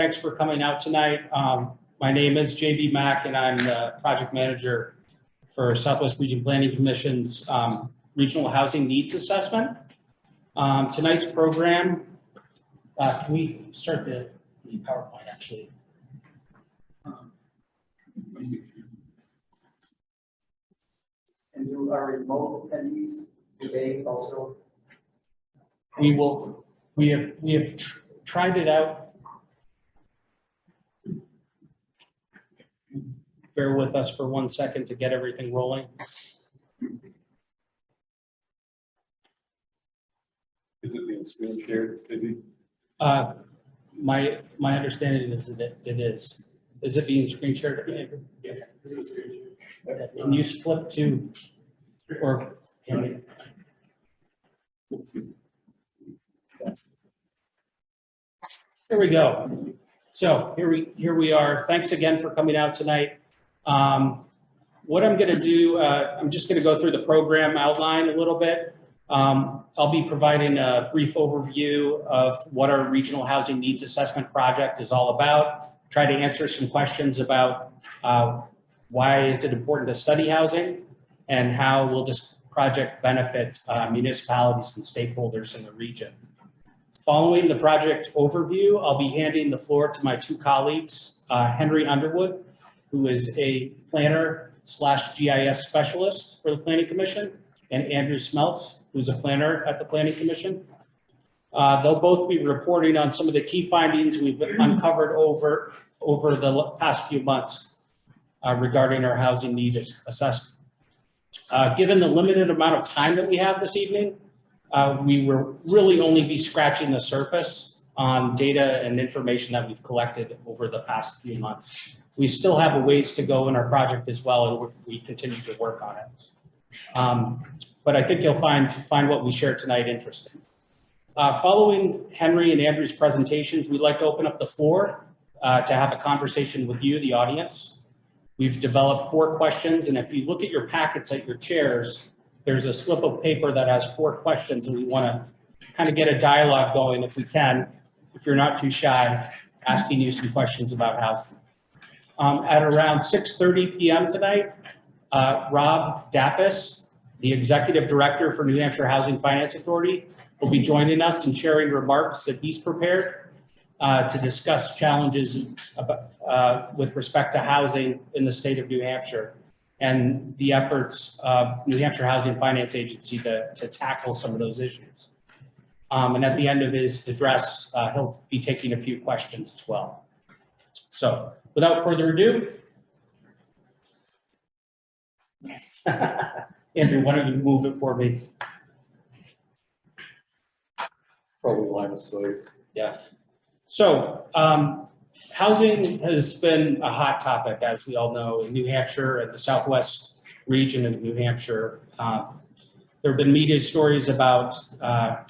Thanks for coming out tonight. My name is JB Mack, and I'm the project manager for Southwest Region Planning Commission's Regional Housing Needs Assessment. Tonight's program, can we start the PowerPoint actually? And do our remote attendees today also? We have tried it out. Bear with us for 1 second to get everything rolling. Is it being screen shared, maybe? My understanding is that it is. Is it being screen shared? Yeah, this is screen shared. Can you flip to, or can we? There we go. So here we are. Thanks again for coming out tonight. What I'm going to do, I'm just going to go through the program outline a little bit. I'll be providing a brief overview of what our Regional Housing Needs Assessment Project is all about. Try to answer some questions about why is it important to study housing and how will this project benefit municipalities and stakeholders in the region. Following the project overview, I'll be handing the floor to my two colleagues, Henry Underwood, who is a planner/GIS specialist for the Planning Commission, and Andrew Smeltz, who's a planner at the Planning Commission. They'll both be reporting on some of the key findings we've uncovered over the past few months regarding our housing needs assessment. Given the limited amount of time that we have this evening, we will really only be scratching the surface on data and information that we've collected over the past few months. We still have a ways to go in our project as well, and we continue to work on it. But I think you'll find what we share tonight interesting. Following Henry and Andrew's presentations, we'd like to open up the floor to have a conversation with you, the audience. We've developed 4 questions, and if you look at your packets at your chairs, there's a slip of paper that has 4 questions, and we want to kind of get a dialogue going if we can, if you're not too shy, asking you some questions about housing. At around 6:30 p.m. tonight, Rob Dapice, the Executive Director for New Hampshire Housing Finance Authority, will be joining us and sharing remarks that he's prepared to discuss challenges with respect to housing in the state of New Hampshire and the efforts of New Hampshire Housing Finance Agency to tackle some of those issues. And at the end of his address, he'll be taking a few questions as well. So without further ado, Andrew, why don't you move it for me? Probably line of sight. Yeah. So housing has been a hot topic, as we all know, in New Hampshire and the Southwest region of New Hampshire. There have been media stories about a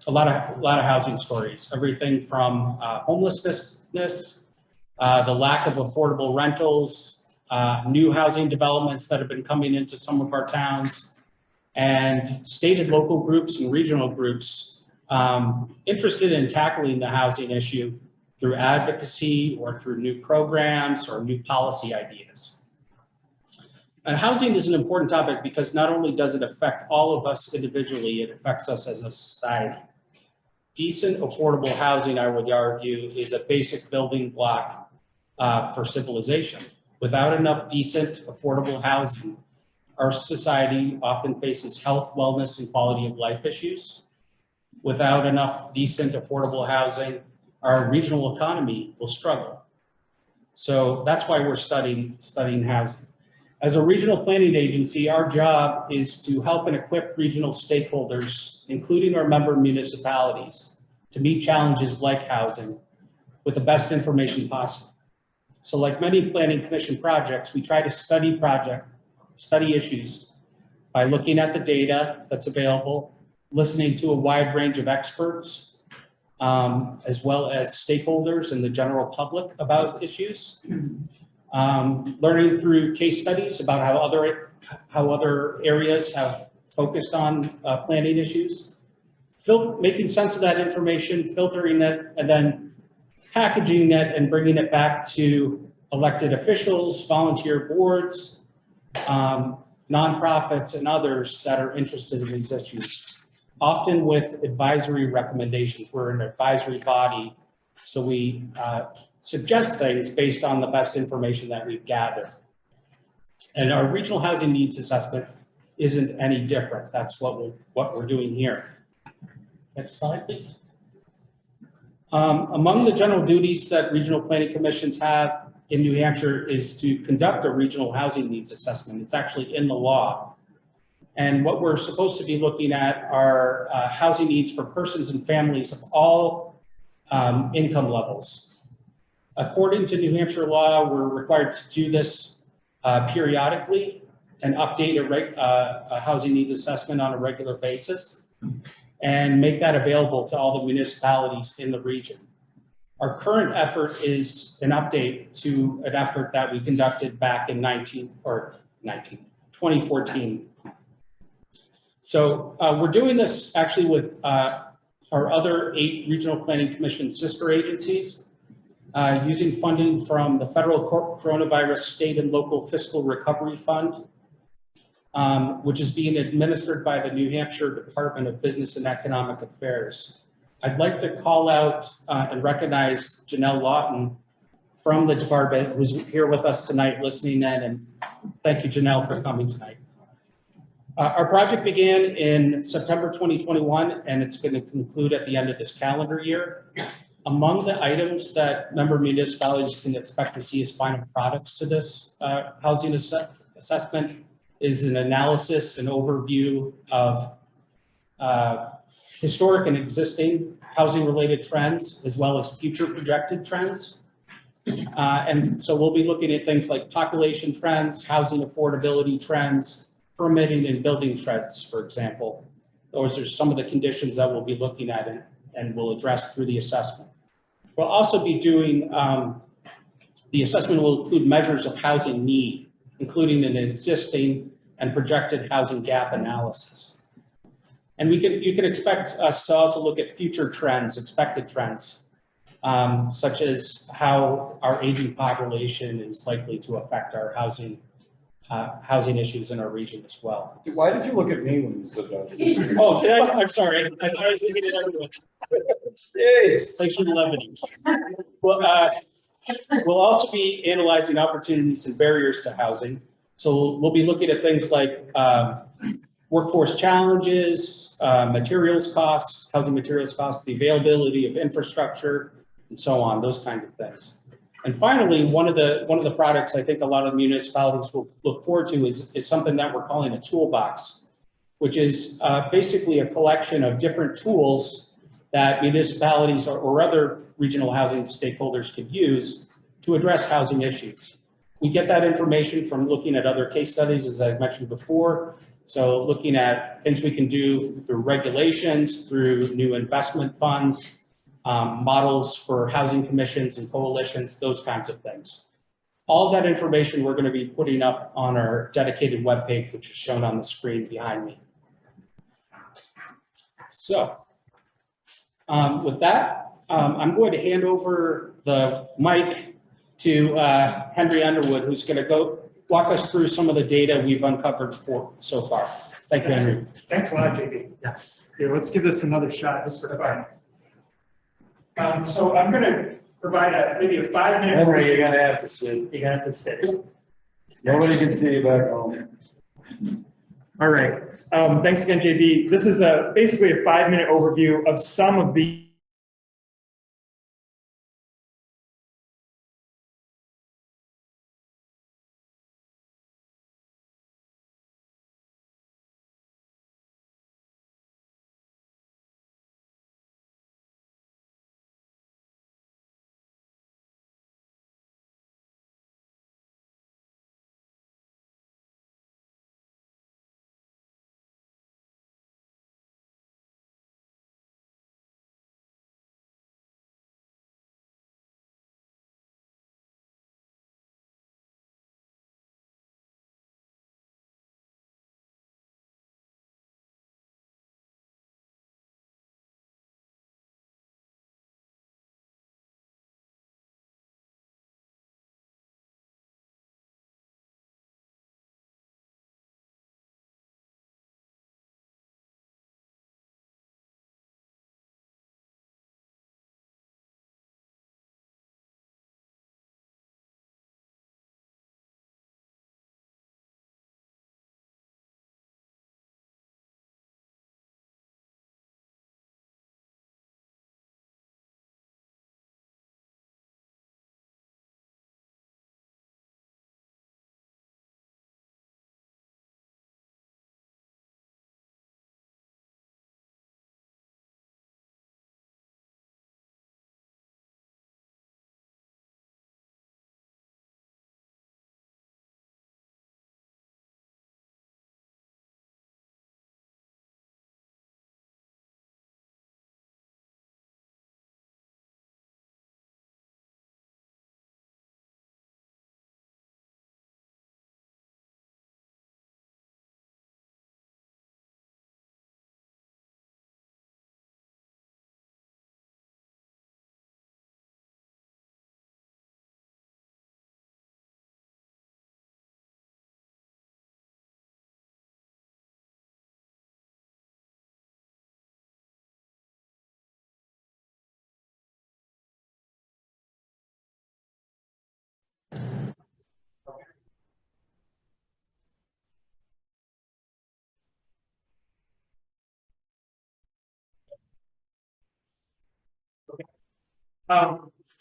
lot of housing stories, everything from homelessness, the lack of affordable rentals, new housing developments that have been coming into some of our towns, and state and local groups and regional groups interested in tackling the housing issue through advocacy or through new programs or new policy ideas. And housing is an important topic because not only does it affect all of us individually, it affects us as a society. Decent, affordable housing, I would argue, is a basic building block for civilization. Without enough decent, affordable housing, our society often faces health, wellness, and quality of life issues. Without enough decent, affordable housing, our regional economy will struggle. So that's why we're studying housing. As a regional planning agency, our job is to help and equip regional stakeholders, including our member municipalities, to meet challenges like housing with the best information possible. So like many planning commission projects, we try to study issues by looking at the data that's available, listening to a wide range of experts, as well as stakeholders and the general public about issues, learning through case studies about how other areas have focused on planning issues, making sense of that information, filtering it, and then packaging it and bringing it back to elected officials, volunteer boards, nonprofits, and others that are interested in these issues, often with advisory recommendations. We're an advisory body, so we suggest things based on the best information that we've gathered. And our regional housing needs assessment isn't any different. That's what we're doing here. Next slide, please. Among the general duties that regional planning commissions have in New Hampshire is to conduct a regional housing needs assessment. It's actually in the law. And what we're supposed to be looking at are housing needs for persons and families of all income levels. According to New Hampshire law, we're required to do this periodically and update a housing needs assessment on a regular basis and make that available to all the municipalities in the region. Our current effort is an update to an effort that we conducted back in 2014. So we're doing this actually with our other 8 regional planning commission sister agencies, using funding from the federal coronavirus state and local fiscal recovery fund, which is being administered by the New Hampshire Department of Business and Economic Affairs. I'd like to call out and recognize Janelle Lawton from the department, who's here with us tonight listening in, and thank you, Janelle, for coming tonight. Our project began in September 2021, and it's going to conclude at the end of this calendar year. Among the items that member municipalities can expect to see as final products to this housing assessment is an analysis and overview of historic and existing housing related trends, as well as future projected trends. And so we'll be looking at things like population trends, housing affordability trends, permitting and building trends, for example. Those are some of the conditions that we'll be looking at and we'll address through the assessment. We'll also be doing, the assessment will include measures of housing need, including an existing and projected housing gap analysis. And you can expect us to also look at future trends, expected trends, such as how our aging population is likely to affect our housing issues in our region as well. Why did you look at me when you said that? Oh, did I? I'm sorry. I was thinking it everyone. Jeez. Thanks for the levity. Well, we'll also be analyzing opportunities and barriers to housing. So we'll be looking at things like workforce challenges, materials costs, housing materials costs, the availability of infrastructure, and so on, those kinds of things. And finally, one of the products I think a lot of municipalities will look forward to is something that we're calling a toolbox, which is basically a collection of different tools that municipalities or other regional housing stakeholders could use to address housing issues. We get that information from looking at other case studies, as I've mentioned before. So looking at things we can do through regulations, through new investment funds, models for housing commissions and coalitions, those kinds of things. All of that information we're going to be putting up on our dedicated webpage, which is shown on the screen behind me. So with that, I'm going to hand over the mic to Henry Underwood, who's going to go walk us through some of the data we've uncovered so far. Thank you, Henry. Thanks a lot, JB. Yeah. Here, let's give this another shot just for fun. So I'm going to provide maybe a 5-minute. Henry, you're gonna have to sit. You're gonna have to sit. Nobody can see you back home. All right. Thanks again, JB. This is basically a 5-minute overview of some of the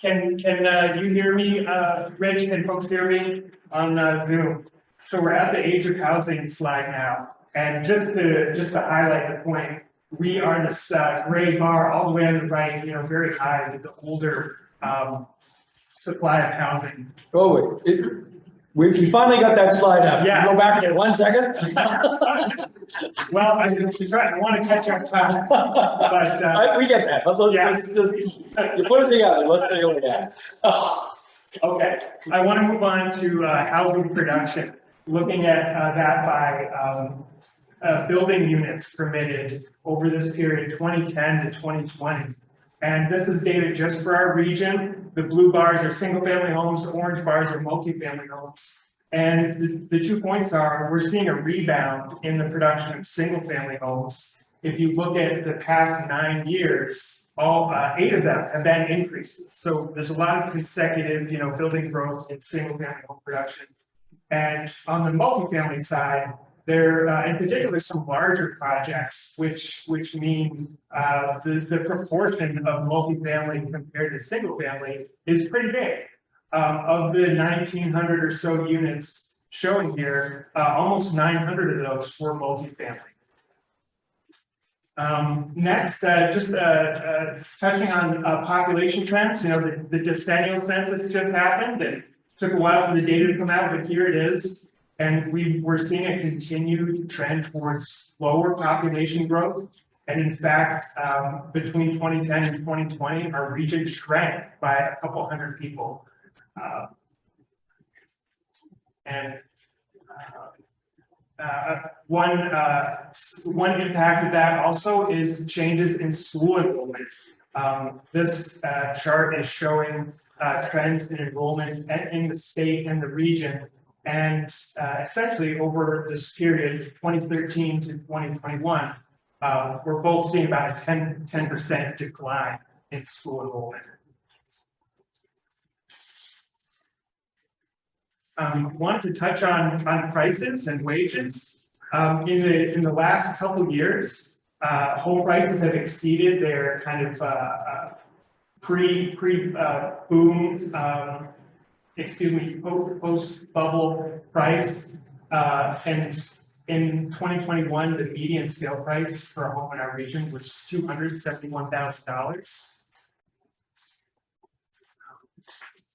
Can you hear me, Rich, and folks hear me on Zoom? So we're at the age of housing slide now, and just to highlight the point, we are this gray bar all the way on the right, very high with the older supply of housing. Oh, we finally got that slide up. Yeah. Go back there 1 second. Well, I want to catch up time, but We get that, but let's just, you put it together, let's take a look at it. okay, I want to move on to housing production, looking at that by building units permitted over this period, 2010 to 2020. And this is data just for our region. The blue bars are single family homes, the orange bars are multifamily homes. And the 2 points are, we're seeing a rebound in the production of single family homes. If you look at the past 9 years, all 8 of them have been increases. So there's a lot of consecutive, building growth in single family home production. And on the multifamily side, there, in particular, some larger projects, which mean the proportion of multifamily compared to single family is pretty big. Of the 1,900 or so units showing here, almost 900 of those were multifamily. Next, just touching on population trends, the decennial census just happened and took a while for the data to come out, but here it is. And we're seeing a continued trend towards lower population growth. And in fact, between 2010 and 2020, our region shrank by a couple hundred people. One impact of that also is changes in school enrollment. This chart is showing trends in enrollment in the state and the region. And essentially over this period, 2013 to 2021, we're both seeing about a 10% decline in school enrollment. Wanted to touch on prices and wages. In the last couple of years, home prices have exceeded their kind of pre-boom, post-bubble price. And in 2021, the median sale price for a home in our region was $271,000.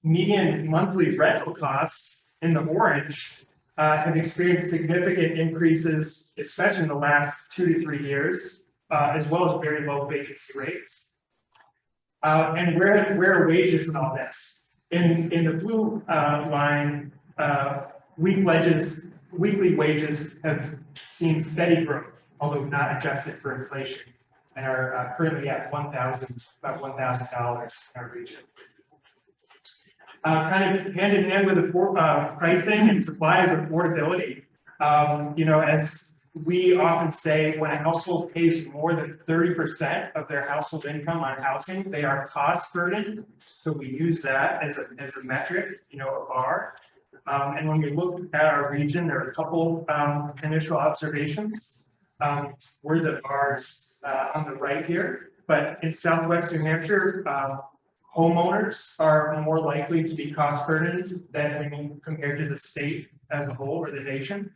Median monthly rental costs in the orange have experienced significant increases, especially in the last 2 to 3 years, as well as very low vacancy rates. And where are wages in all this? In the blue line, weekly wages have seen steady growth, although not adjusted for inflation, and are currently at about $1,000 in our region. Kind of hand in hand with the pricing and supply is affordability. As we often say, when a household pays more than 30% of their household income on housing, they are cost burdened. So we use that as a metric, a bar. And when we look at our region, there are a couple initial observations. We're the bars on the right here, but in Southwest New Hampshire, homeowners are more likely to be cost burdened than compared to the state as a whole or the nation.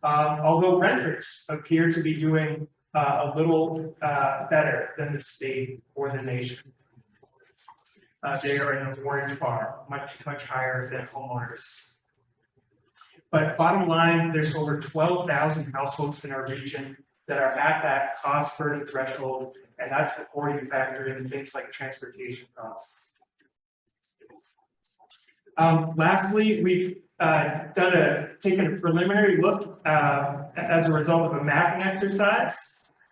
Although renters appear to be doing a little better than the state or the nation. They are in an orange bar, much higher than homeowners. But bottom line, there's over 12,000 households in our region that are at that cost burden threshold, and that's before you factor in things like transportation costs. Lastly, we've taken a preliminary look as a result of a mapping exercise.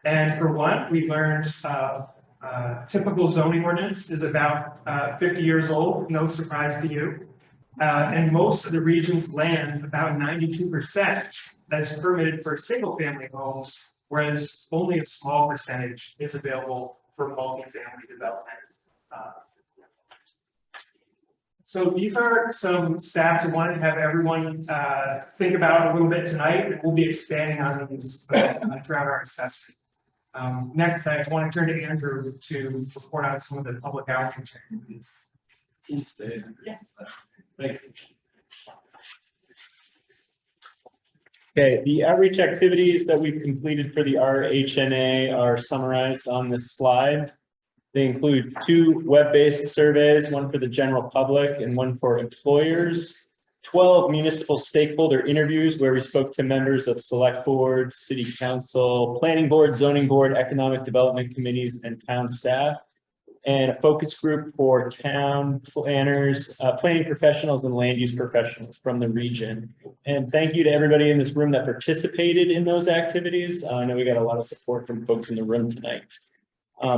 And for one, we learned typical zoning ordinance is about 50 years old, no surprise to you. And most of the region's land, about 92%, that's permitted for single family homes, whereas only a small percentage is available for multifamily development. So these are some stats I wanted to have everyone think about a little bit tonight, and we'll be expanding on these throughout our assessment. Next, I want to turn to Andrew to report on some of the public outreach activities. Yeah. Thanks. Okay, the outreach activities that we've completed for the RHNA are summarized on this slide. They include 2 web-based surveys, one for the general public and one for employers, 12 municipal stakeholder interviews where we spoke to members of select board, city council, planning board, zoning board, economic development committees, and town staff, and a focus group for town planners, planning professionals, and land use professionals from the region. And thank you to everybody in this room that participated in those activities. I know we got a lot of support from folks in the room tonight.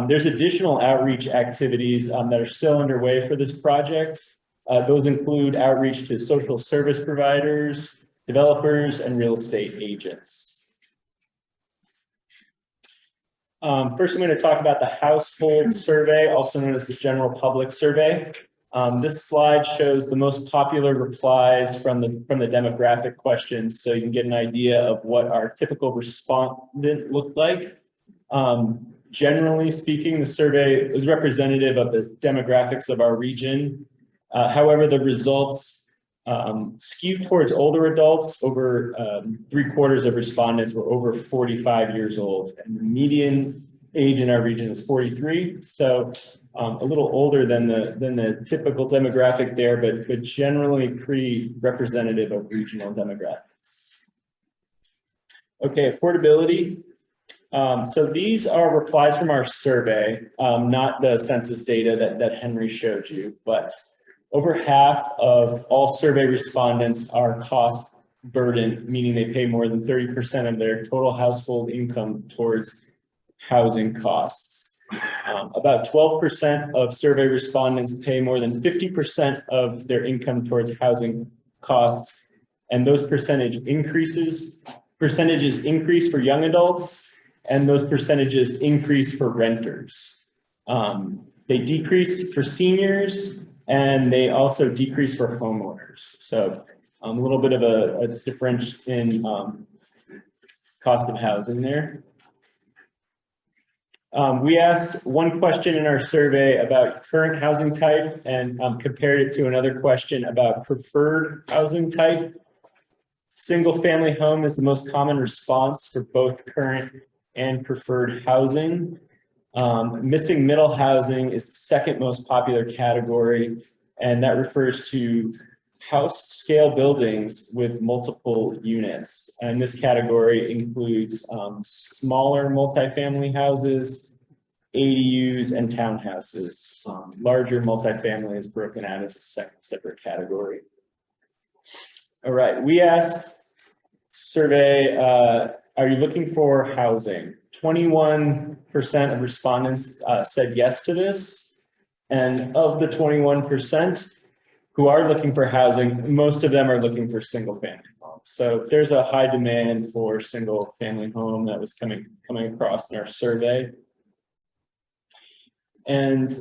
There's additional outreach activities that are still underway for this project. Those include outreach to social service providers, developers, and real estate agents. First, I'm going to talk about the household survey, also known as the general public survey. This slide shows the most popular replies from the demographic questions, so you can get an idea of what our typical respondent looked like. Generally speaking, the survey is representative of the demographics of our region. However, the results skew towards older adults. Over 3/4 of respondents were over 45 years old, and the median age in our region is 43. So a little older than the typical demographic there, but generally pretty representative of regional demographics. Okay, affordability. So these are replies from our survey, not the census data that Henry showed you, but over half of all survey respondents are cost burdened, meaning they pay more than 30% of their total household income towards housing costs. About 12% of survey respondents pay more than 50% of their income towards housing costs, and those percentages increase for young adults, and those percentages increase for renters. They decrease for seniors, and they also decrease for homeowners. So a little bit of a difference in cost of housing there. We asked one question in our survey about current housing type and compared it to another question about preferred housing type. Single family home is the most common response for both current and preferred housing. Missing middle housing is the second most popular category, and that refers to house scale buildings with multiple units. And this category includes smaller multifamily houses, ADUs, and townhouses. Larger multifamily is broken out as a separate category. All right, we asked survey, are you looking for housing? 21% of respondents said yes to this. And of the 21% who are looking for housing, most of them are looking for single family homes. So there's a high demand for single family home that was coming across in our survey. And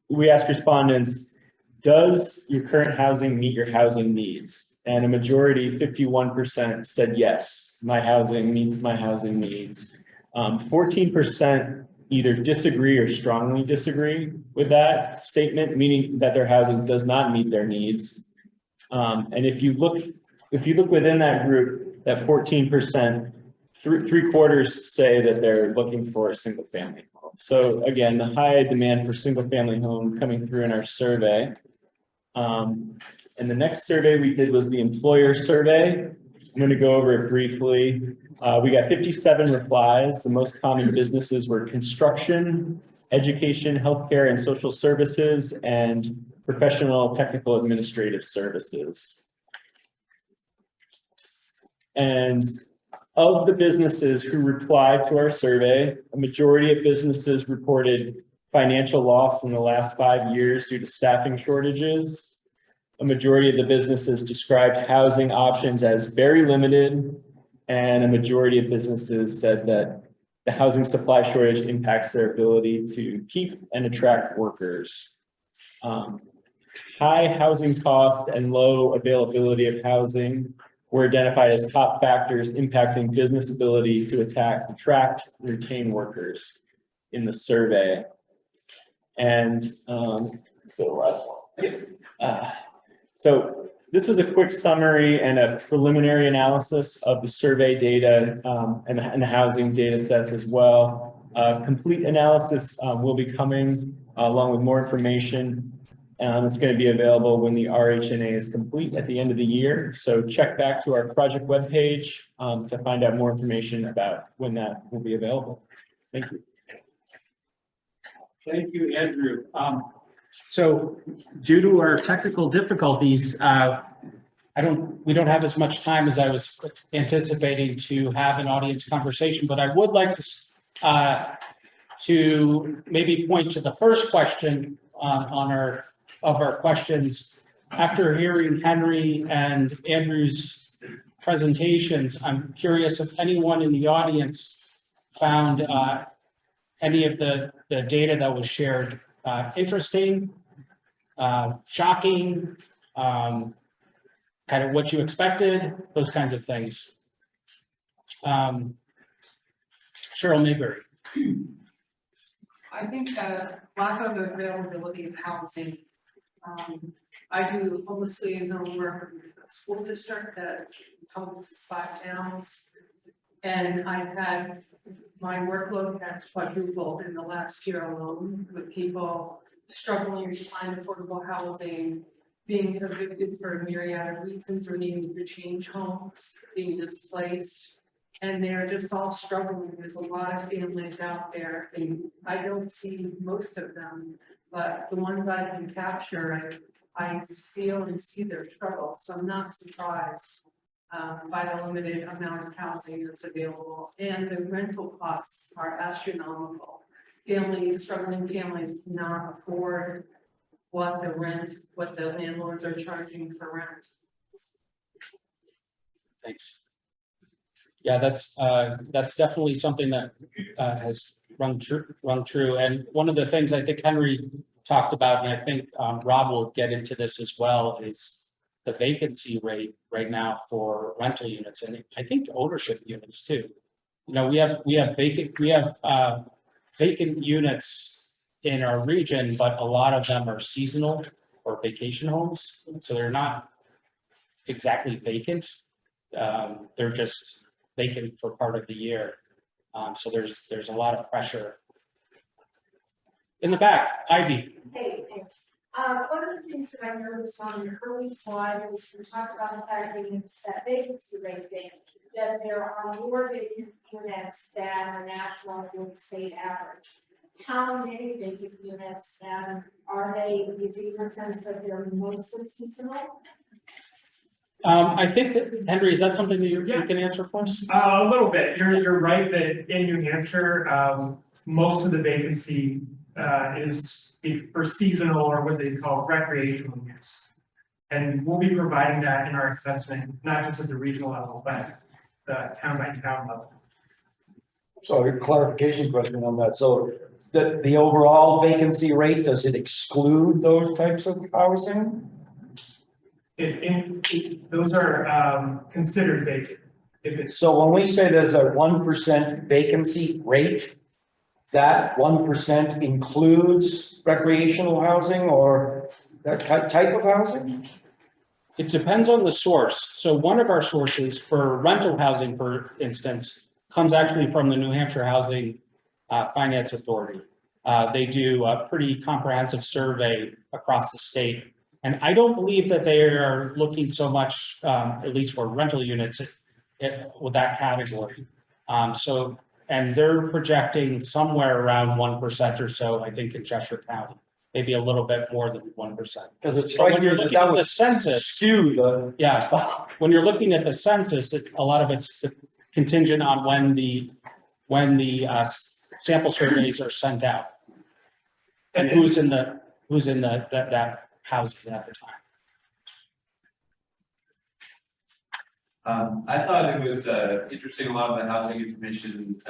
we asked respondents, does your current housing meet your housing needs? And a majority, 51%, said yes, my housing meets my housing needs. 14% either disagree or strongly disagree with that statement, meaning that their housing does not meet their needs. And if you look within that group, that 14%, 3/4 say that they're looking for a single family home. So again, the high demand for single family home coming through in our survey. And the next survey we did was the employer survey. I'm going to go over it briefly. We got 57 replies. The most common businesses were construction, education, healthcare, and social services, and professional technical administrative services. And of the businesses who replied to our survey, a majority of businesses reported financial loss in the last 5 years due to staffing shortages. A majority of the businesses described housing options as very limited, and a majority of businesses said that the housing supply shortage impacts their ability to keep and attract workers. High housing costs and low availability of housing were identified as top factors impacting business ability to attract, retain workers in the survey. And let's go to the last one. So this is a quick summary and a preliminary analysis of the survey data and the housing data sets as well. Complete analysis will be coming along with more information. It's going to be available when the RHNA is complete at the end of the year. So check back to our project webpage to find out more information about when that will be available. Thank you. Thank you, Andrew. So due to our technical difficulties, we don't have as much time as I was anticipating to have an audience conversation, but I would like to maybe point to the first question of our questions. After hearing Henry and Andrew's presentations, I'm curious if anyone in the audience found any of the data that was shared interesting, shocking, kind of what you expected, those kinds of things. Cheryl Mayberry. I think lack of availability of housing. I do homeless liaison work with a school district that encompasses 5 towns. And I've had my workload has quadrupled in the last year alone with people struggling to find affordable housing, being evicted for a myriad of reasons or needing to change homes, being displaced. And they're just all struggling. There's a lot of families out there, and I don't see most of them, but the ones I can capture, I feel and see their struggles. So I'm not surprised by the limited amount of housing that's available, and the rental costs are astronomical. Struggling families cannot afford what the landlords are charging for rent. Thanks. Yeah, that's definitely something that has rung true. And one of the things I think Henry talked about, and I think Rob will get into this as well, is the vacancy rate right now for rental units, and I think ownership units too. You know, we have vacant units in our region, but a lot of them are seasonal or vacation homes, so they're not exactly vacant. They're just vacant for part of the year. So there's a lot of pressure. In the back, Ivy. Hey, thanks. One of the things that I noticed on your early slide was we talked about the fact that it's that vacancy rate thing, that there are more vacant units than the national or state average. How many vacant units, and are they, is it your sense that they're mostly seasonal? I think that, Henry, is that something that you can answer for us? A little bit. You're right that in New Hampshire, most of the vacancy is for seasonal or what they call recreational use. And we'll be providing that in our assessment, not just at the regional level, but the town by town level. So a clarification question on that. So the overall vacancy rate, does it exclude those types of housing? Those are considered vacant. If it's So when we say there's a 1% vacancy rate, that 1% includes recreational housing or that type of housing? It depends on the source. So one of our sources for rental housing, for instance, comes actually from the New Hampshire Housing Finance Authority. They do a pretty comprehensive survey across the state. And I don't believe that they are looking so much, at least for rental units, with that category. And they're projecting somewhere around 1% or so, I think, in Cheshire County, maybe a little bit more than 1%. Because it's But when you're looking at the census, skewed. yeah, when you're looking at the census, a lot of it's contingent on when the sample surveys are sent out, and who's in that housing at the time. I thought it was interesting, a lot of the housing information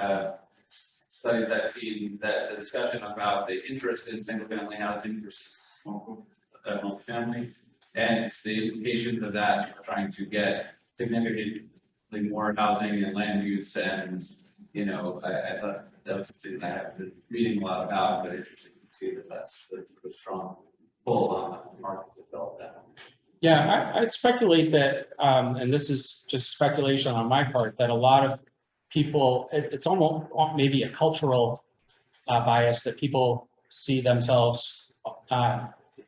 studies I've seen, that the discussion about the interest in single family housing versus multi-family, and the implications of that, trying to get significantly more housing and land use and, you know, I thought that was something that I have been reading a lot about, but interesting to see that that's the strong pull on the market to develop that. Yeah, I speculate that, and this is just speculation on my part, that a lot of people, it's almost maybe a cultural bias that people see themselves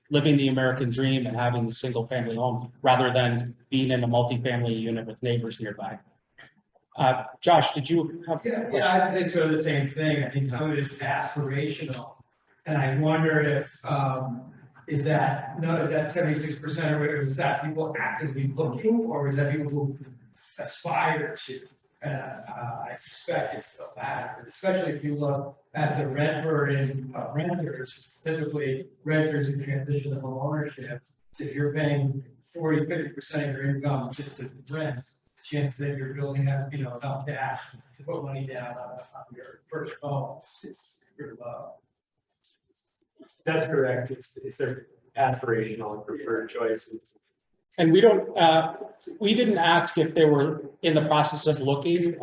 living the American dream and having a single family home rather than being in a multifamily unit with neighbors nearby. Josh, did you have? Yeah, I think sort of the same thing. I think some of it's aspirational. And I wonder if, is that 76% or whatever, is that people actively looking, or is that people who aspire to? I suspect it's the latter, especially if you look at the renter and renters, typically renters in transition to home ownership. If you're paying 40–50% of your income just to rent, chances that you're building up, you know, enough cash to put money down on your first home is pretty low. That's correct. It's their aspirational and preferred choices. And we didn't ask if they were in the process of looking.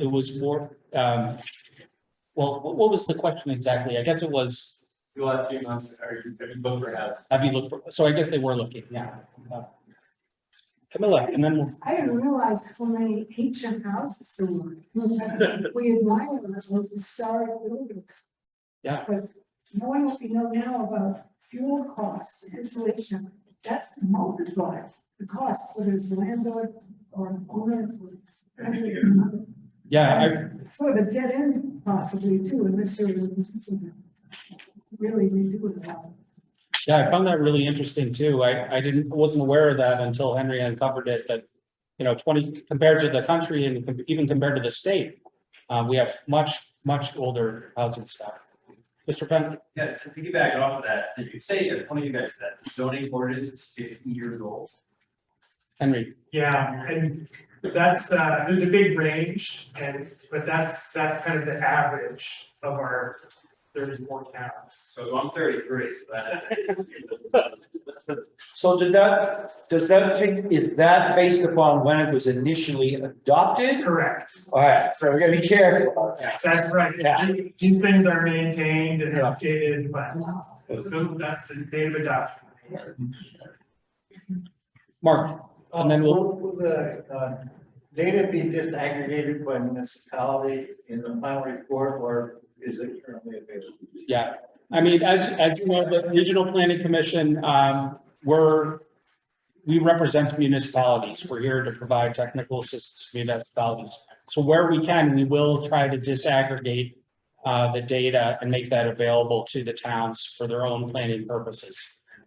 It was more, well, what was the question exactly? I guess it was. The last few months, have you looked for housing? Have you looked for, so I guess they were looking, yeah. Camilla, and then we'll. I didn't realize how many ancient houses there were. We admire them, historic buildings. Yeah. But knowing what we know now about fuel costs, insulation, that multiplies the cost, whether it's landlord or owner. Yeah, It's sort of a dead end possibly too, in this area. Really redo it now. I found that really interesting too. Wasn't aware of that until Henry uncovered it, that, you know, 20 compared to the country and even compared to the state, we have much older housing stock. Mr. Penn? Yeah, to piggyback off of that, did you say, one of you guys said, zoning ordinance is 50 years old? Henry? Yeah, and that's, there's a big range, but that's kind of the average of our 34 towns. So I'm 33, so that. So is that based upon when it was initially adopted? Correct. All right, so we gotta be careful about that. That's right. Yeah. These things are maintained and updated, but so that's the date of adoption. Mark? And then we'll. Will the data be disaggregated by municipality in the final report, or is it currently available? Yeah, I mean, as you know, the Regional Planning Commission, we represent municipalities. We're here to provide technical assistance to municipalities. So where we can, we will try to disaggregate the data and make that available to the towns for their own planning purposes.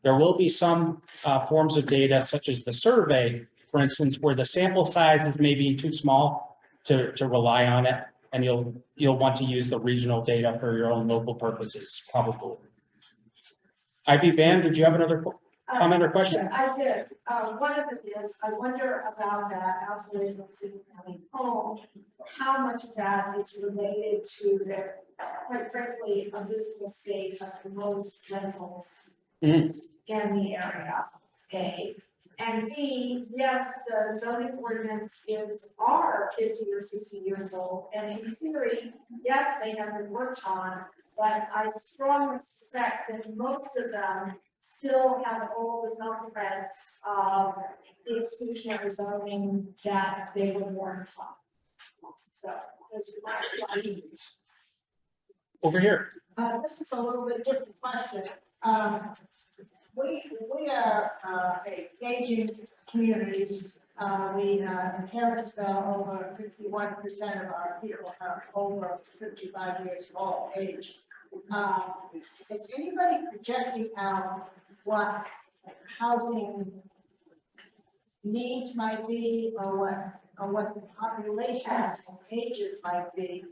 There will be some forms of data, such as the survey, for instance, where the sample size is maybe too small to rely on it. And you'll want to use the regional data for your own local purposes, probably. Ivy Van, did you have another comment or question? I did. One of it is, I wonder about that isolation of single family home, how much of that is related to the, quite frankly, abysmal state of the most rentals in the area, A. And B, yes, the zoning ordinance are 50 or 60 years old, and in theory, yes, they have been worked on, but I strongly suspect that most of them still have all the threats of the exclusionary zoning that they were warned from. So, there's my Over here. This is a little bit different question. We are a aging community. We in Harrisville, over 51% of our people are over 55 years old age. Is anybody projecting out what housing needs might be, or what the population and ages might be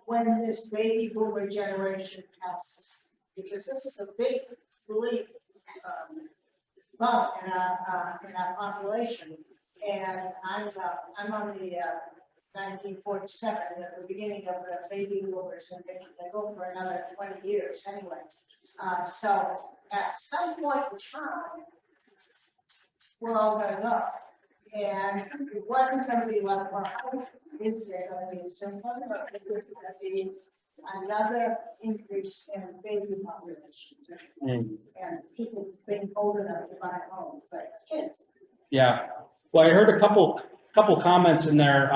when this baby boomer generation passes? Because this is a big leap bump in our population, and I'm on the 1947, at the beginning of the baby boomers, and they go for another 20 years anyway. So at some point in time, we're all going to go. And what's gonna be left behind? Is there gonna be a simple, or is there gonna be another increase in baby population? And people being old enough to buy homes, like kids. Yeah, well, I heard a couple comments in there.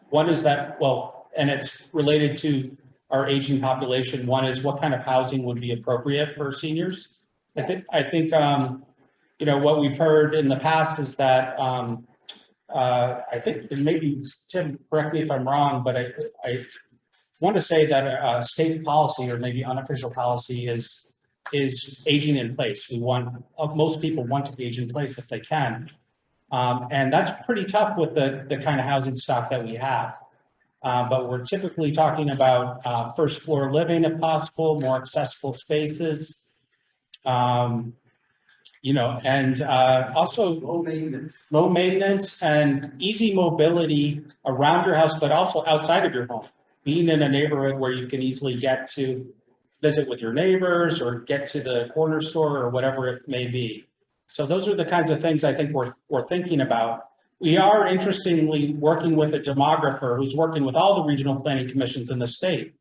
One is that, well, and it's related to our aging population. One is what kind of housing would be appropriate for seniors? I think, you know, what we've heard in the past is that, I think, and maybe Tim, correct me if I'm wrong, but I want to say that a state policy or maybe unofficial policy is aging in place. Most people want to age in place if they can. And that's pretty tough with the kind of housing stock that we have. But we're typically talking about first floor living if possible, more accessible spaces. You know, and also low maintenance and easy mobility around your house, but also outside of your home. Being in a neighborhood where you can easily get to visit with your neighbors or get to the corner store or whatever it may be. So those are the kinds of things I think we're thinking about. We are interestingly working with a demographer who's working with all the regional planning commissions in the state.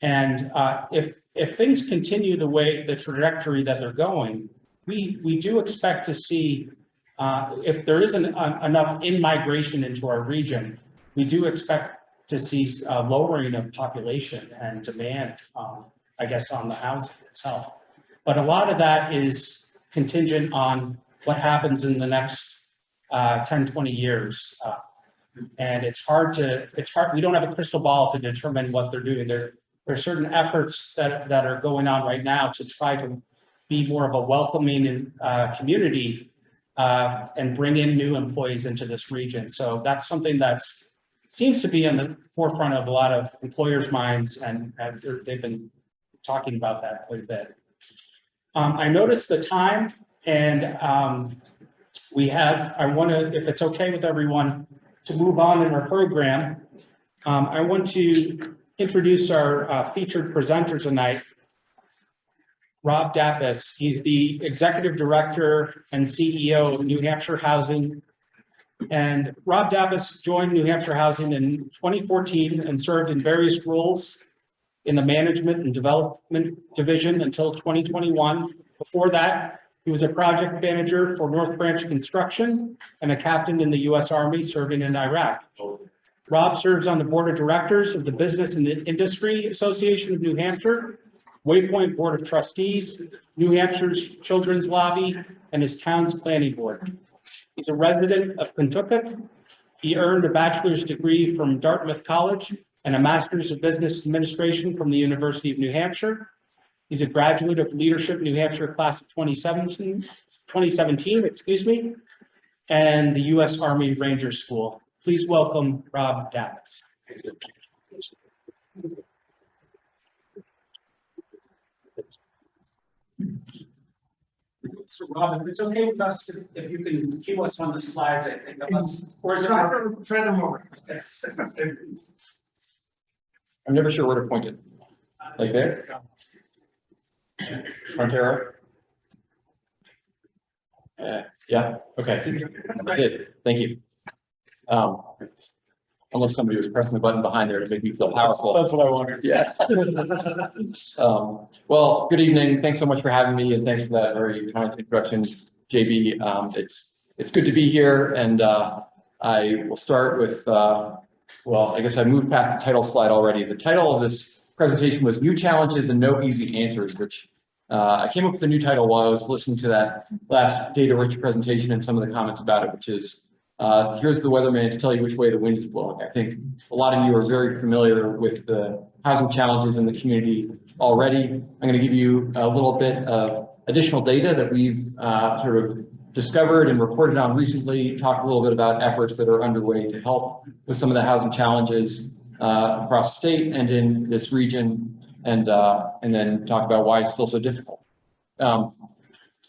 And if things continue the trajectory that they're going, we do expect to see, if there isn't enough in-migration into our region, we do expect to see a lowering of population and demand, I guess, on the housing itself. But a lot of that is contingent on what happens in the next 10, 20 years. And it's hard, we don't have a crystal ball to determine what they're doing. There are certain efforts that are going on right now to try to be more of a welcoming community and bring in new employees into this region. So that's something that seems to be in the forefront of a lot of employers' minds, and they've been talking about that quite a bit. I noticed the time, and I want to, if it's okay with everyone, to move on in our program. I want to introduce our featured presenter tonight, Rob Dapice. He's the Executive Director and CEO of New Hampshire Housing. And Rob Dapice joined New Hampshire Housing in 2014 and served in various roles in the Management and Development Division until 2021. Before that, he was a project manager for North Branch Construction and a captain in the U.S. Army serving in Iraq. Rob serves on the board of directors of the Business and Industry Association of New Hampshire, Waypoint Board of Trustees, New Hampshire's Children's Lobby, and his town's planning board. He's a resident of Kentucky. He earned a bachelor's degree from Dartmouth College and a master's of business administration from the University of New Hampshire. He's a graduate of Leadership New Hampshire class of 2017, and the U.S. Army Ranger School. Please welcome Rob Dapice. So Rob, if it's okay with us, if you can keep us on the slides, I think, or is it? Try them over. I'm never sure where to point it. Like this? Front arrow? Yeah, okay. I did. Thank you. Unless somebody was pressing the button behind there to make me feel powerful. That's what I wanted. Yeah. Well, good evening. Thanks so much for having me, and thanks for that very kind introduction, JB. It's good to be here, and I will start with, well, I guess I moved past the title slide already. The title of this presentation was New Challenges and No Easy Answers, which I came up with the new title while I was listening to that last data-rich presentation and some of the comments about it, which is, here's the weatherman to tell you which way the wind is blowing. I think a lot of you are very familiar with the housing challenges in the community already. I'm going to give you a little bit of additional data that we've sort of discovered and reported on recently, talk a little bit about efforts that are underway to help with some of the housing challenges across the state and in this region, and then talk about why it's still so difficult. Am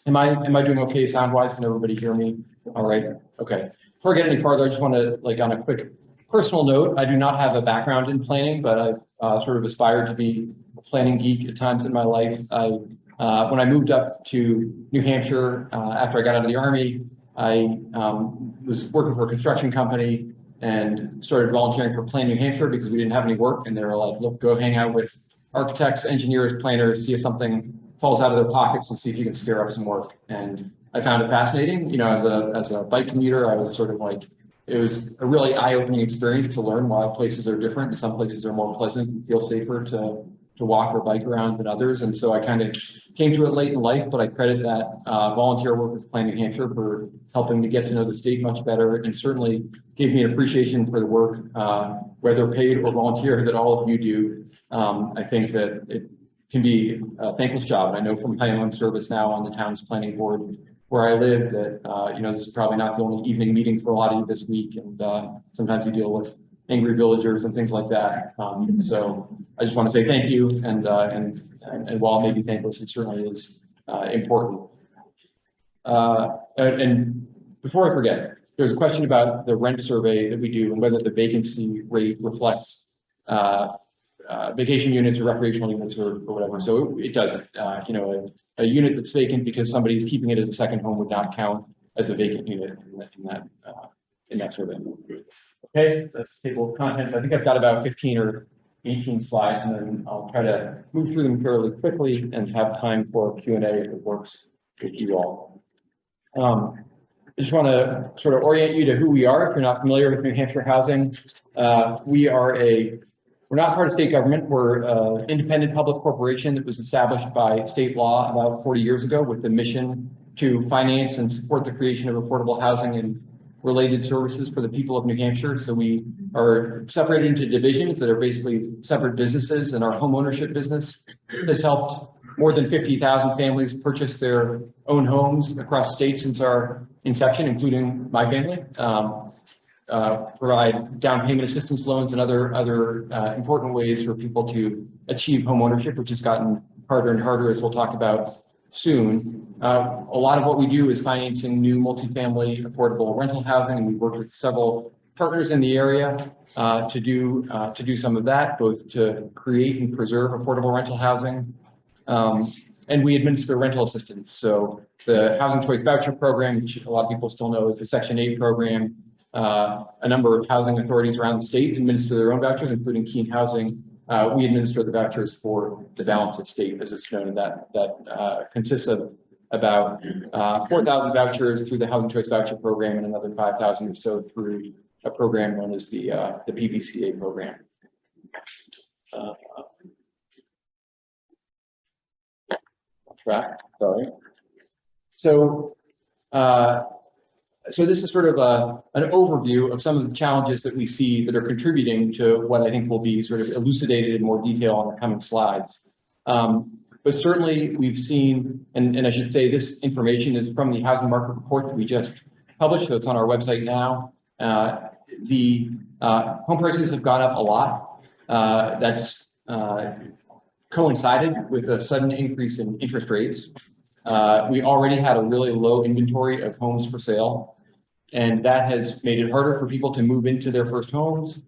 I doing okay sound-wise? Can everybody hear me? All right. Okay. Before I get any farther, I just want to, like, on a quick personal note, I do not have a background in planning, but I've sort of aspired to be a planning geek at times in my life. When I moved up to New Hampshire after I got out of the Army, I was working for a construction company and started volunteering for Plan New Hampshire because we didn't have any work, and they were like, look, go hang out with architects, engineers, planners, see if something falls out of their pockets and see if you can stir up some work. And I found it fascinating. You know, as a bike commuter, I was sort of like, it was a really eye-opening experience to learn why places are different. Some places are more pleasant and feel safer to walk or bike around than others. And so I kind of came to it late in life, but I credit that volunteer work with Plan New Hampshire for helping me get to know the state much better, and certainly gave me an appreciation for the work, whether paid or volunteer, that all of you do. I think that it can be a thankless job. I know from my own service now on the town's planning board where I live that, you know, this is probably not the only evening meeting for a lot of you this week. And sometimes you deal with angry villagers and things like that. So I just want to say thank you. And while it may be thankless, it certainly is important. And before I forget, there's a question about the rent survey that we do and whether the vacancy rate reflects vacation units or recreational units or whatever. So it doesn't. You know, a unit that's vacant because somebody's keeping it as a second home would not count as a vacant unit in that survey. Okay, that's the table of contents. I think I've got about 15 or 18 slides, and then I'll try to move through them fairly quickly and have time for Q&A if it works with you all. I just want to sort of orient you to who we are if you're not familiar with New Hampshire Housing. We're not part of state government. We're an independent public corporation that was established by state law about 40 years ago with the mission to finance and support the creation of affordable housing and related services for the people of New Hampshire. So we are separated into divisions that are basically separate businesses, and our home ownership business has helped more than 50,000 families purchase their own homes across states since our inception, including my family. Provide down payment assistance loans and other important ways for people to achieve home ownership, which has gotten harder and harder, as we'll talk about soon. A lot of what we do is financing new multifamily affordable rental housing, and we've worked with several partners in the area to do some of that, both to create and preserve affordable rental housing. And we administer rental assistance. So the Housing Choice Voucher Program, which a lot of people still know is the Section 8 program. A number of housing authorities around the state administer their own vouchers, including Keene Housing. We administer the vouchers for the balance of state, as it's known, and that consists of about 4,000 vouchers through the Housing Choice Voucher Program and another 5,000 or so through a program known as the PVCA program. Sorry. So this is sort of an overview of some of the challenges that we see that are contributing to what I think will be sort of elucidated in more detail on the coming slides. But certainly we've seen, and I should say this information is from the Housing Market Report that we just published, so it's on our website now. The home prices have gone up a lot. That's coincided with a sudden increase in interest rates. We already had a really low inventory of homes for sale, and that has made it harder for people to move into their first homes.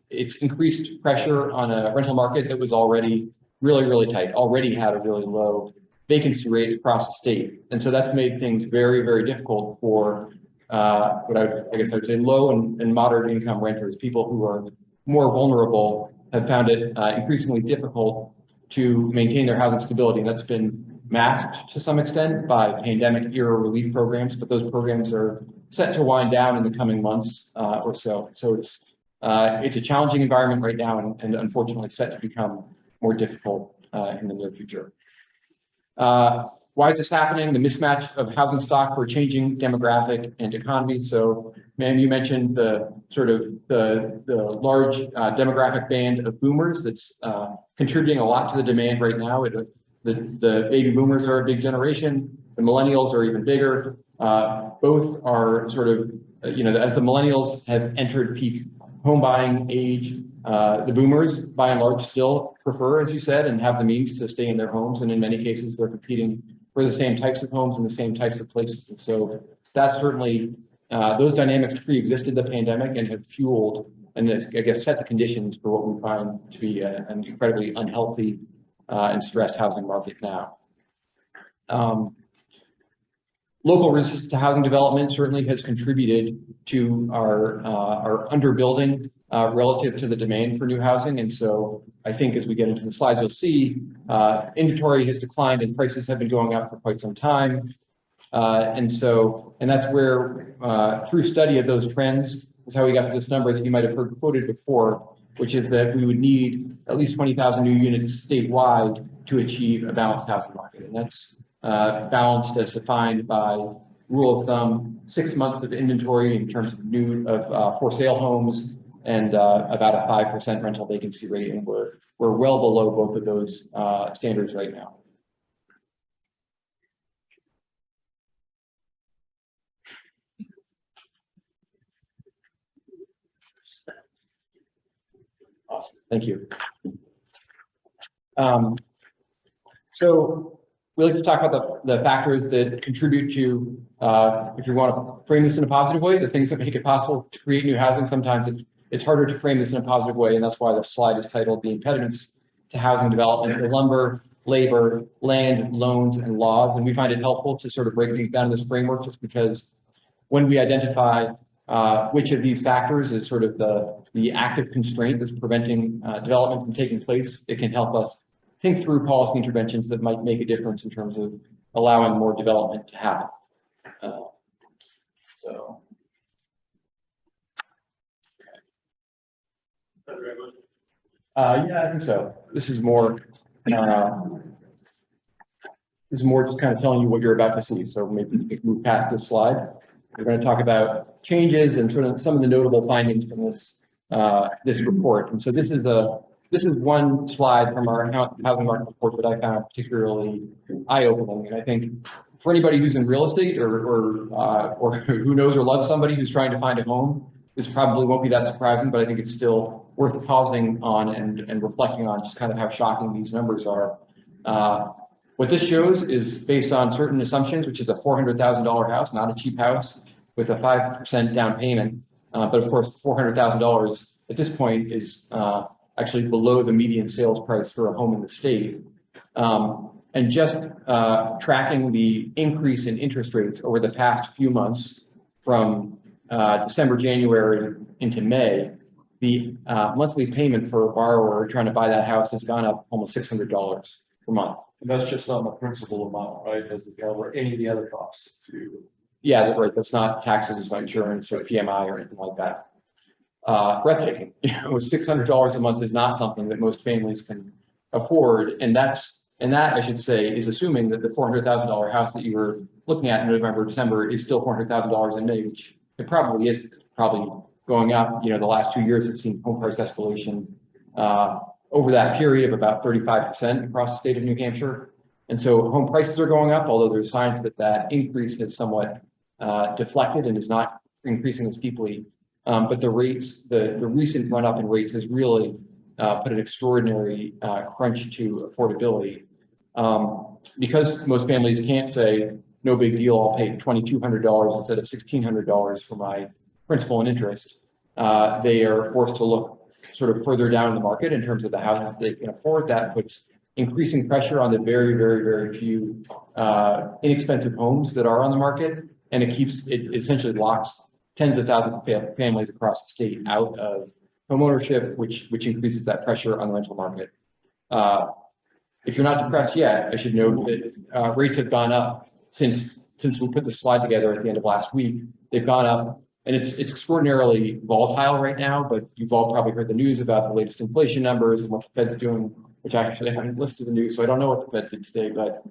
It's increased pressure on a rental market that was already really tight, already had a really low vacancy rate across the state. And so that's made things very, very difficult for what I guess I would say low and moderate income renters. People who are more vulnerable have found it increasingly difficult to maintain their housing stability. And that's been masked to some extent by pandemic era relief programs, but those programs are set to wind down in the coming months or so. So it's a challenging environment right now, and unfortunately set to become more difficult in the near future. Why is this happening? The mismatch of housing stock for changing demographic and economy. So, ma'am, you mentioned the sort of the large demographic band of boomers that's contributing a lot to the demand right now. The baby boomers are a big generation. The millennials are even bigger. Both are sort of, as the millennials have entered peak home buying age, the boomers, by and large, still prefer, as you said, and have the means to stay in their homes. And in many cases, they're competing for the same types of homes in the same types of places. And so that certainly, those dynamics pre-existed the pandemic and have fueled and I guess set the conditions for what we find to be an incredibly unhealthy and stressed housing market now. Local resistance to housing development certainly has contributed to our underbuilding relative to the demand for new housing. And so I think as we get into the slides, you'll see inventory has declined and prices have been going up for quite some time. And that's where through study of those trends is how we got to this number that you might have heard quoted before, which is that we would need at least 20,000 new units statewide to achieve a balanced housing market. And that's balanced as defined by rule of thumb, 6 months of inventory in terms of for sale homes and about a 5% rental vacancy rate. And we're well below both of those standards right now. Awesome, thank you. So we like to talk about the factors that contribute to, if you want to frame this in a positive way, the things that make it possible to create new housing. Sometimes it's harder to frame this in a positive way, and that's why the slide is titled "The Impediments to Housing Development: the Lumber, Labor, Land, Loans, and Laws." And we find it helpful to sort of break these down in this framework, just because when we identify which of these factors is sort of the active constraint that's preventing development from taking place, it can help us think through policy interventions that might make a difference in terms of allowing more development to happen. Yeah, I think so. This is more just kind of telling you what you're about to see. So maybe we can move past this slide. We're going to talk about changes and sort of some of the notable findings from this report. And so this is one slide from our housing market report that I found particularly eye-opening. And I think for anybody who's in real estate or who knows or loves somebody who's trying to find a home, this probably won't be that surprising, but I think it's still worth pausing on and reflecting on just kind of how shocking these numbers are. What this shows is based on certain assumptions, which is a $400,000 house, not a cheap house, with a 5% down payment. But of course, $400,000 at this point is actually below the median sales price for a home in the state. And just tracking the increase in interest rates over the past few months from December, January into May, the monthly payment for a borrower trying to buy that house has gone up almost $600 per month. And that's just on the principal amount, right? Does it cover any of the other costs too? Yeah, right. That's not taxes, it's not insurance or PMI or anything like that. Breathtaking. $600 a month is not something that most families can afford, and that I should say is assuming that the $400,000 house that you were looking at in November, December is still $400,000 in May, which it probably is. Probably going up. The last 2 years have seen home price escalation over that period of about 35% across the state of New Hampshire. And so home prices are going up, although there's signs that increase has somewhat deflected and is not increasing as steeply. But the recent run up in rates has really put an extraordinary crunch to affordability. Because most families can't say, no big deal, I'll pay $2,200 instead of $1,600 for my principal and interest. They are forced to look sort of further down in the market in terms of the houses they can afford. That puts increasing pressure on the very, very, very few inexpensive homes that are on the market. And it essentially locks tens of thousands of families across the state out of homeownership, which increases that pressure on the rental market. If you're not depressed yet, I should note that rates have gone up since we put the slide together at the end of last week. They've gone up, and it's extraordinarily volatile right now, but you've all probably heard the news about the latest inflation numbers and what the Fed's doing, which I actually haven't listed the news, so I don't know what the Fed did today, but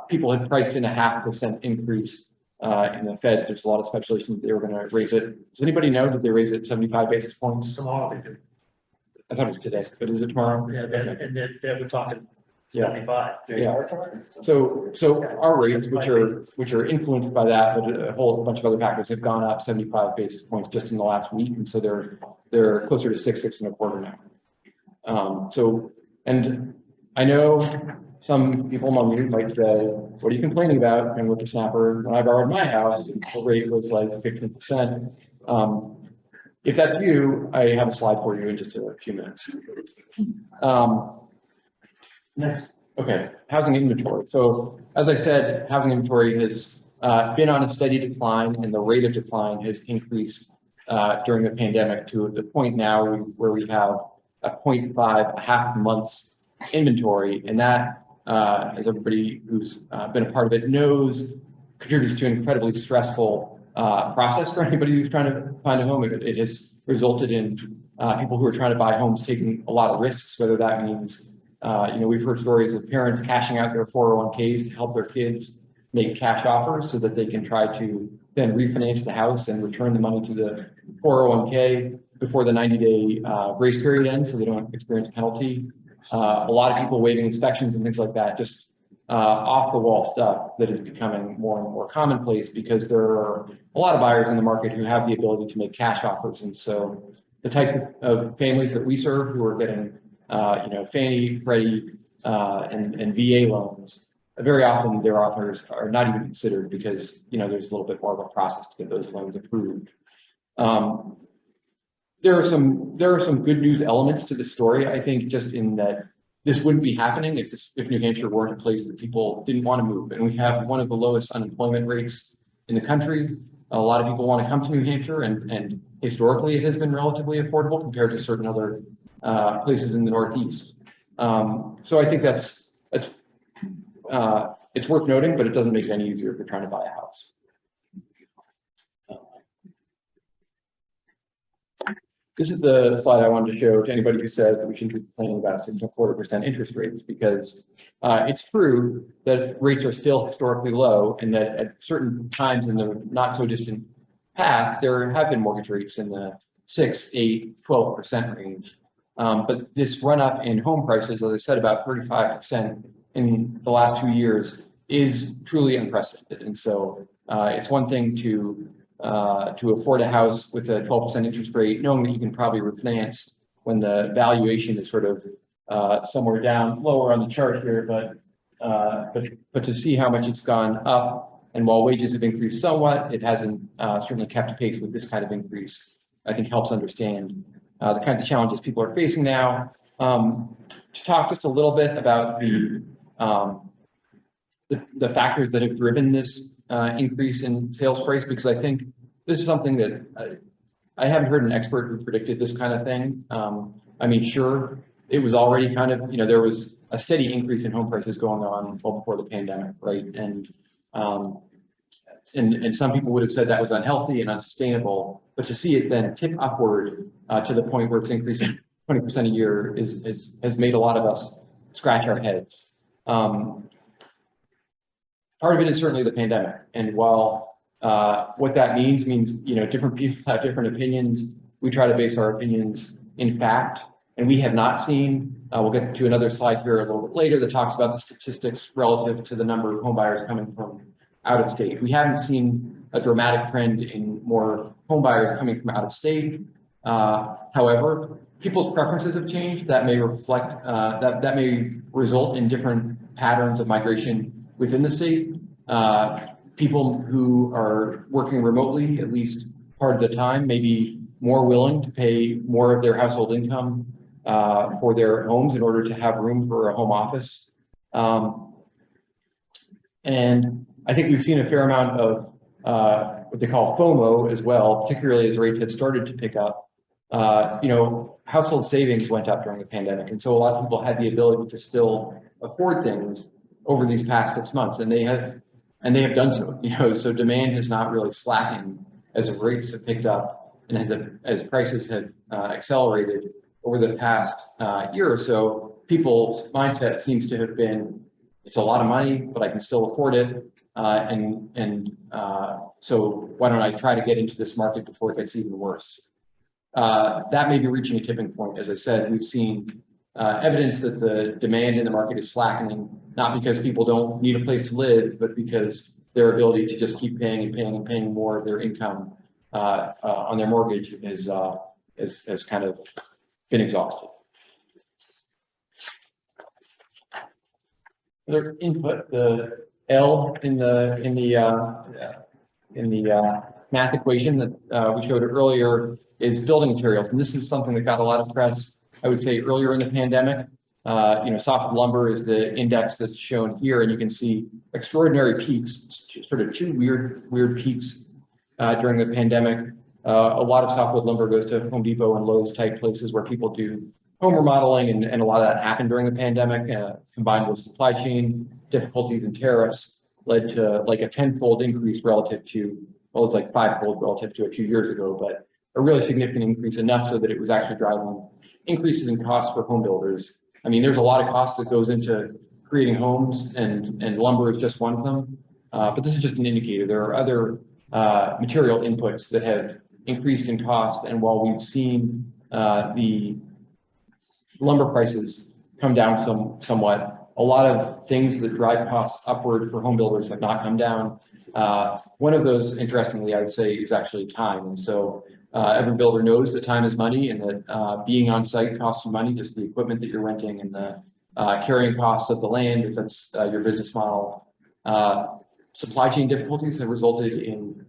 people had priced in a 0.5% increase in the Fed. There's a lot of speculation that they were going to raise it. Does anybody know, did they raise it 75 basis points? Tomorrow they did. I thought it was today, but is it tomorrow? Yeah, and then we're talking 75. Yeah. So our rates, which are influenced by that, but a whole bunch of other factors, have gone up 75 basis points just in the last week, and so they're closer to 6.25 now. And I know some people among you might say, "What are you complaining about?" And with the snapper, when I borrowed my house, the rate was like 15%. If that's you, I have a slide for you in just a few minutes. Next, okay, housing inventory. So as I said, housing inventory has been on a steady decline, and the rate of decline has increased during the pandemic to the point now where we have a 0.5, a half month's inventory, and that, as everybody who's been a part of it knows, contributes to an incredibly stressful process for anybody who's trying to find a home. It has resulted in people who are trying to buy homes taking a lot of risks, whether that means, we've heard stories of parents cashing out their 401ks to help their kids make cash offers so that they can try to then refinance the house and return the money to the 401k before the 90-day grace period ends, so they don't experience penalty. A lot of people waiving inspections and things like that, just off the wall stuff that is becoming more and more commonplace because there are a lot of buyers in the market who have the ability to make cash offers. And so the types of families that we serve who are getting, Fannie, Freddie, and VA loans, very often their offers are not even considered because, there's a little bit more of a process to get those loans approved. There are some good news elements to the story, I think, just in that this wouldn't be happening if New Hampshire weren't a place that people didn't want to move. And we have one of the lowest unemployment rates in the country. A lot of people want to come to New Hampshire, and historically it has been relatively affordable compared to certain other places in the Northeast. So I think it's worth noting, but it doesn't make it any easier if you're trying to buy a house. This is the slide I wanted to show to anybody who says that we should be planning about 6.25% interest rates, because it's true that rates are still historically low, and that at certain times in the not so distant past, there have been mortgage rates in the 6, 8, 12% range. But this run up in home prices, as I said, about 35% in the last 2 years, is truly unprecedented. And so it's one thing to afford a house with a 12% interest rate, knowing that you can probably refinance when the valuation is sort of somewhere down lower on the chart here, but to see how much it's gone up, and while wages have increased somewhat, it hasn't certainly kept pace with this kind of increase, I think helps understand the kinds of challenges people are facing now. To talk just a little bit about the factors that have driven this increase in sales price, because I think this is something that I haven't heard an expert who predicted this kind of thing. I mean, sure, it was already kind of, there was a steady increase in home prices going on well before the pandemic, right? And some people would have said that was unhealthy and unsustainable, but to see it then tip upward to the point where it's increasing 20% a year has made a lot of us scratch our heads. Part of it is certainly the pandemic, and while what that means, different people have different opinions. We try to base our opinions in fact, and we have not seen, we'll get to another slide here a little bit later that talks about the statistics relative to the number of home buyers coming from out of state. We haven't seen a dramatic trend in more home buyers coming from out of state. However, people's preferences have changed. That may reflect, that may result in different patterns of migration within the state. People who are working remotely, at least part of the time, may be more willing to pay more of their household income for their homes in order to have room for a home office. And I think we've seen a fair amount of what they call FOMO as well, particularly as rates have started to pick up. Household savings went up during the pandemic, and so a lot of people had the ability to still afford things over these past 6 months, and they have done so. So demand has not really slackened as rates have picked up, and as prices have accelerated over the past year or so. People's mindset seems to have been, it's a lot of money, but I can still afford it, so why don't I try to get into this market before it gets even worse? That may be reaching a tipping point. As I said, we've seen evidence that the demand in the market is slackening, not because people don't need a place to live, but because their ability to just keep paying and paying and paying more of their income on their mortgage has kind of been exhausted. Another input, the L in the math equation that we showed earlier is building materials, and this is something that got a lot of press, I would say, earlier in the pandemic. Softwood lumber is the index that's shown here, and you can see extraordinary peaks, sort of two weird peaks during the pandemic. A lot of softwood lumber goes to Home Depot and Lowe's type places where people do home remodeling, and a lot of that happened during the pandemic, combined with supply chain difficulties and tariffs, led to like a tenfold increase relative to, well, it's like fivefold relative to a few years ago, but a really significant increase, enough so that it was actually driving increases in costs for home builders. I mean, there's a lot of costs that goes into creating homes, and lumber is just one of them. But this is just an indicator. There are other material inputs that have increased in cost, and while we've seen the lumber prices come down somewhat, a lot of things that drive costs upward for home builders have not come down. One of those, interestingly, I would say, is actually time. And so every builder knows that time is money, and that being on site costs you money, just the equipment that you're renting and the carrying costs of the land, if that's your business model. Supply chain difficulties have resulted in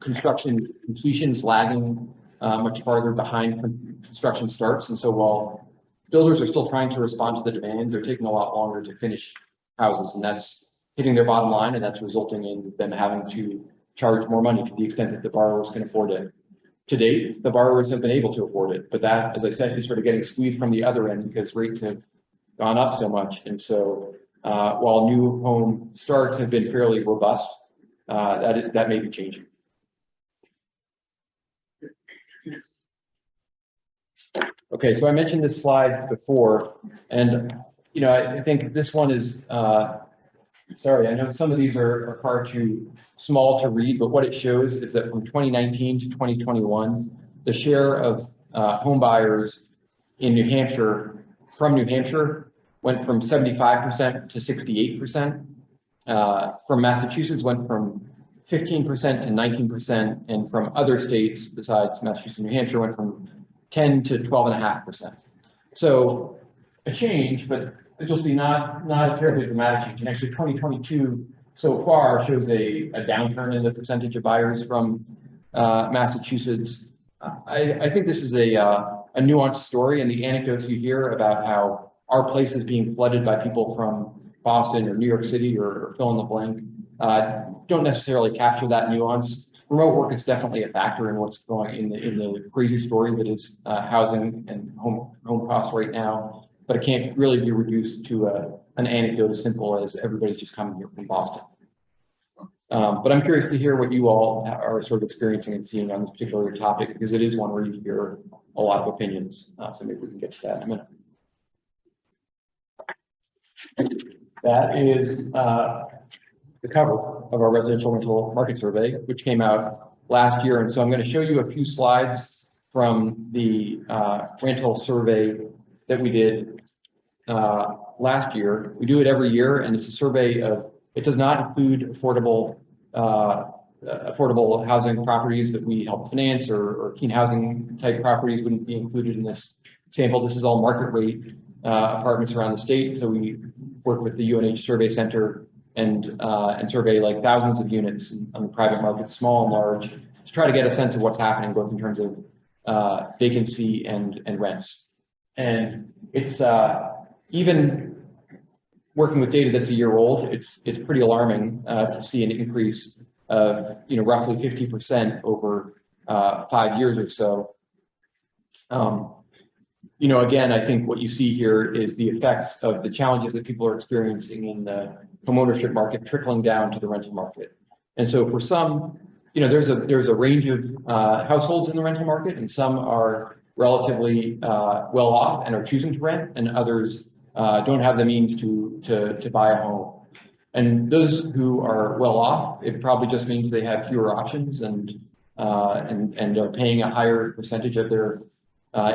construction completions lagging much farther behind construction starts. And so while builders are still trying to respond to the demand, they're taking a lot longer to finish houses, and that's hitting their bottom line, and that's resulting in them having to charge more money to the extent that the borrowers can afford it. To date, the borrowers have been able to afford it, but that, as I said, is sort of getting squeezed from the other end because rates have gone up so much. And so while new home starts have been fairly robust, that may be changing. Okay, so I mentioned this slide before, and I think this one is, sorry, I know some of these are far too small to read, but what it shows is that from 2019 to 2021, the share of home buyers in New Hampshire, from New Hampshire, went from 75% to 68%. From Massachusetts, went from 15% to 19%, and from other states besides Massachusetts and New Hampshire, went from 10 to 12.5%. So a change, but you'll see not a terribly dramatic change. And actually 2022 so far shows a downturn in the percentage of buyers from Massachusetts. I think this is a nuanced story, and the anecdotes you hear about how our place is being flooded by people from Boston or New York City or fill in the blank don't necessarily capture that nuance. Remote work is definitely a factor in what's going in the crazy story that is housing and home costs right now, but it can't really be reduced to an anecdote as simple as everybody's just coming here from Boston. But I'm curious to hear what you all are sort of experiencing and seeing on this particular topic, because it is one where you hear a lot of opinions. So maybe we can get to that in a minute. That is the cover of our residential rental market survey, which came out last year. And so I'm going to show you a few slides from the rental survey that we did last year. We do it every year, and it's a survey of, it does not include affordable housing properties that we help finance, or keen housing type properties wouldn't be included in this sample. This is all market rate apartments around the state. So we work with the UNH Survey Center and survey like thousands of units on the private market, small and large, to try to get a sense of what's happening, both in terms of vacancy and rents. And it's even working with data that's a year old, it's pretty alarming to see an increase of roughly 50% over 5 years or so. Again, I think what you see here is the effects of the challenges that people are experiencing in the homeownership market trickling down to the rental market. And so for some, there's a range of households in the rental market, and some are relatively well off and are choosing to rent, and others don't have the means to buy a home. And those who are well off, it probably just means they have fewer options and are paying a higher percentage of their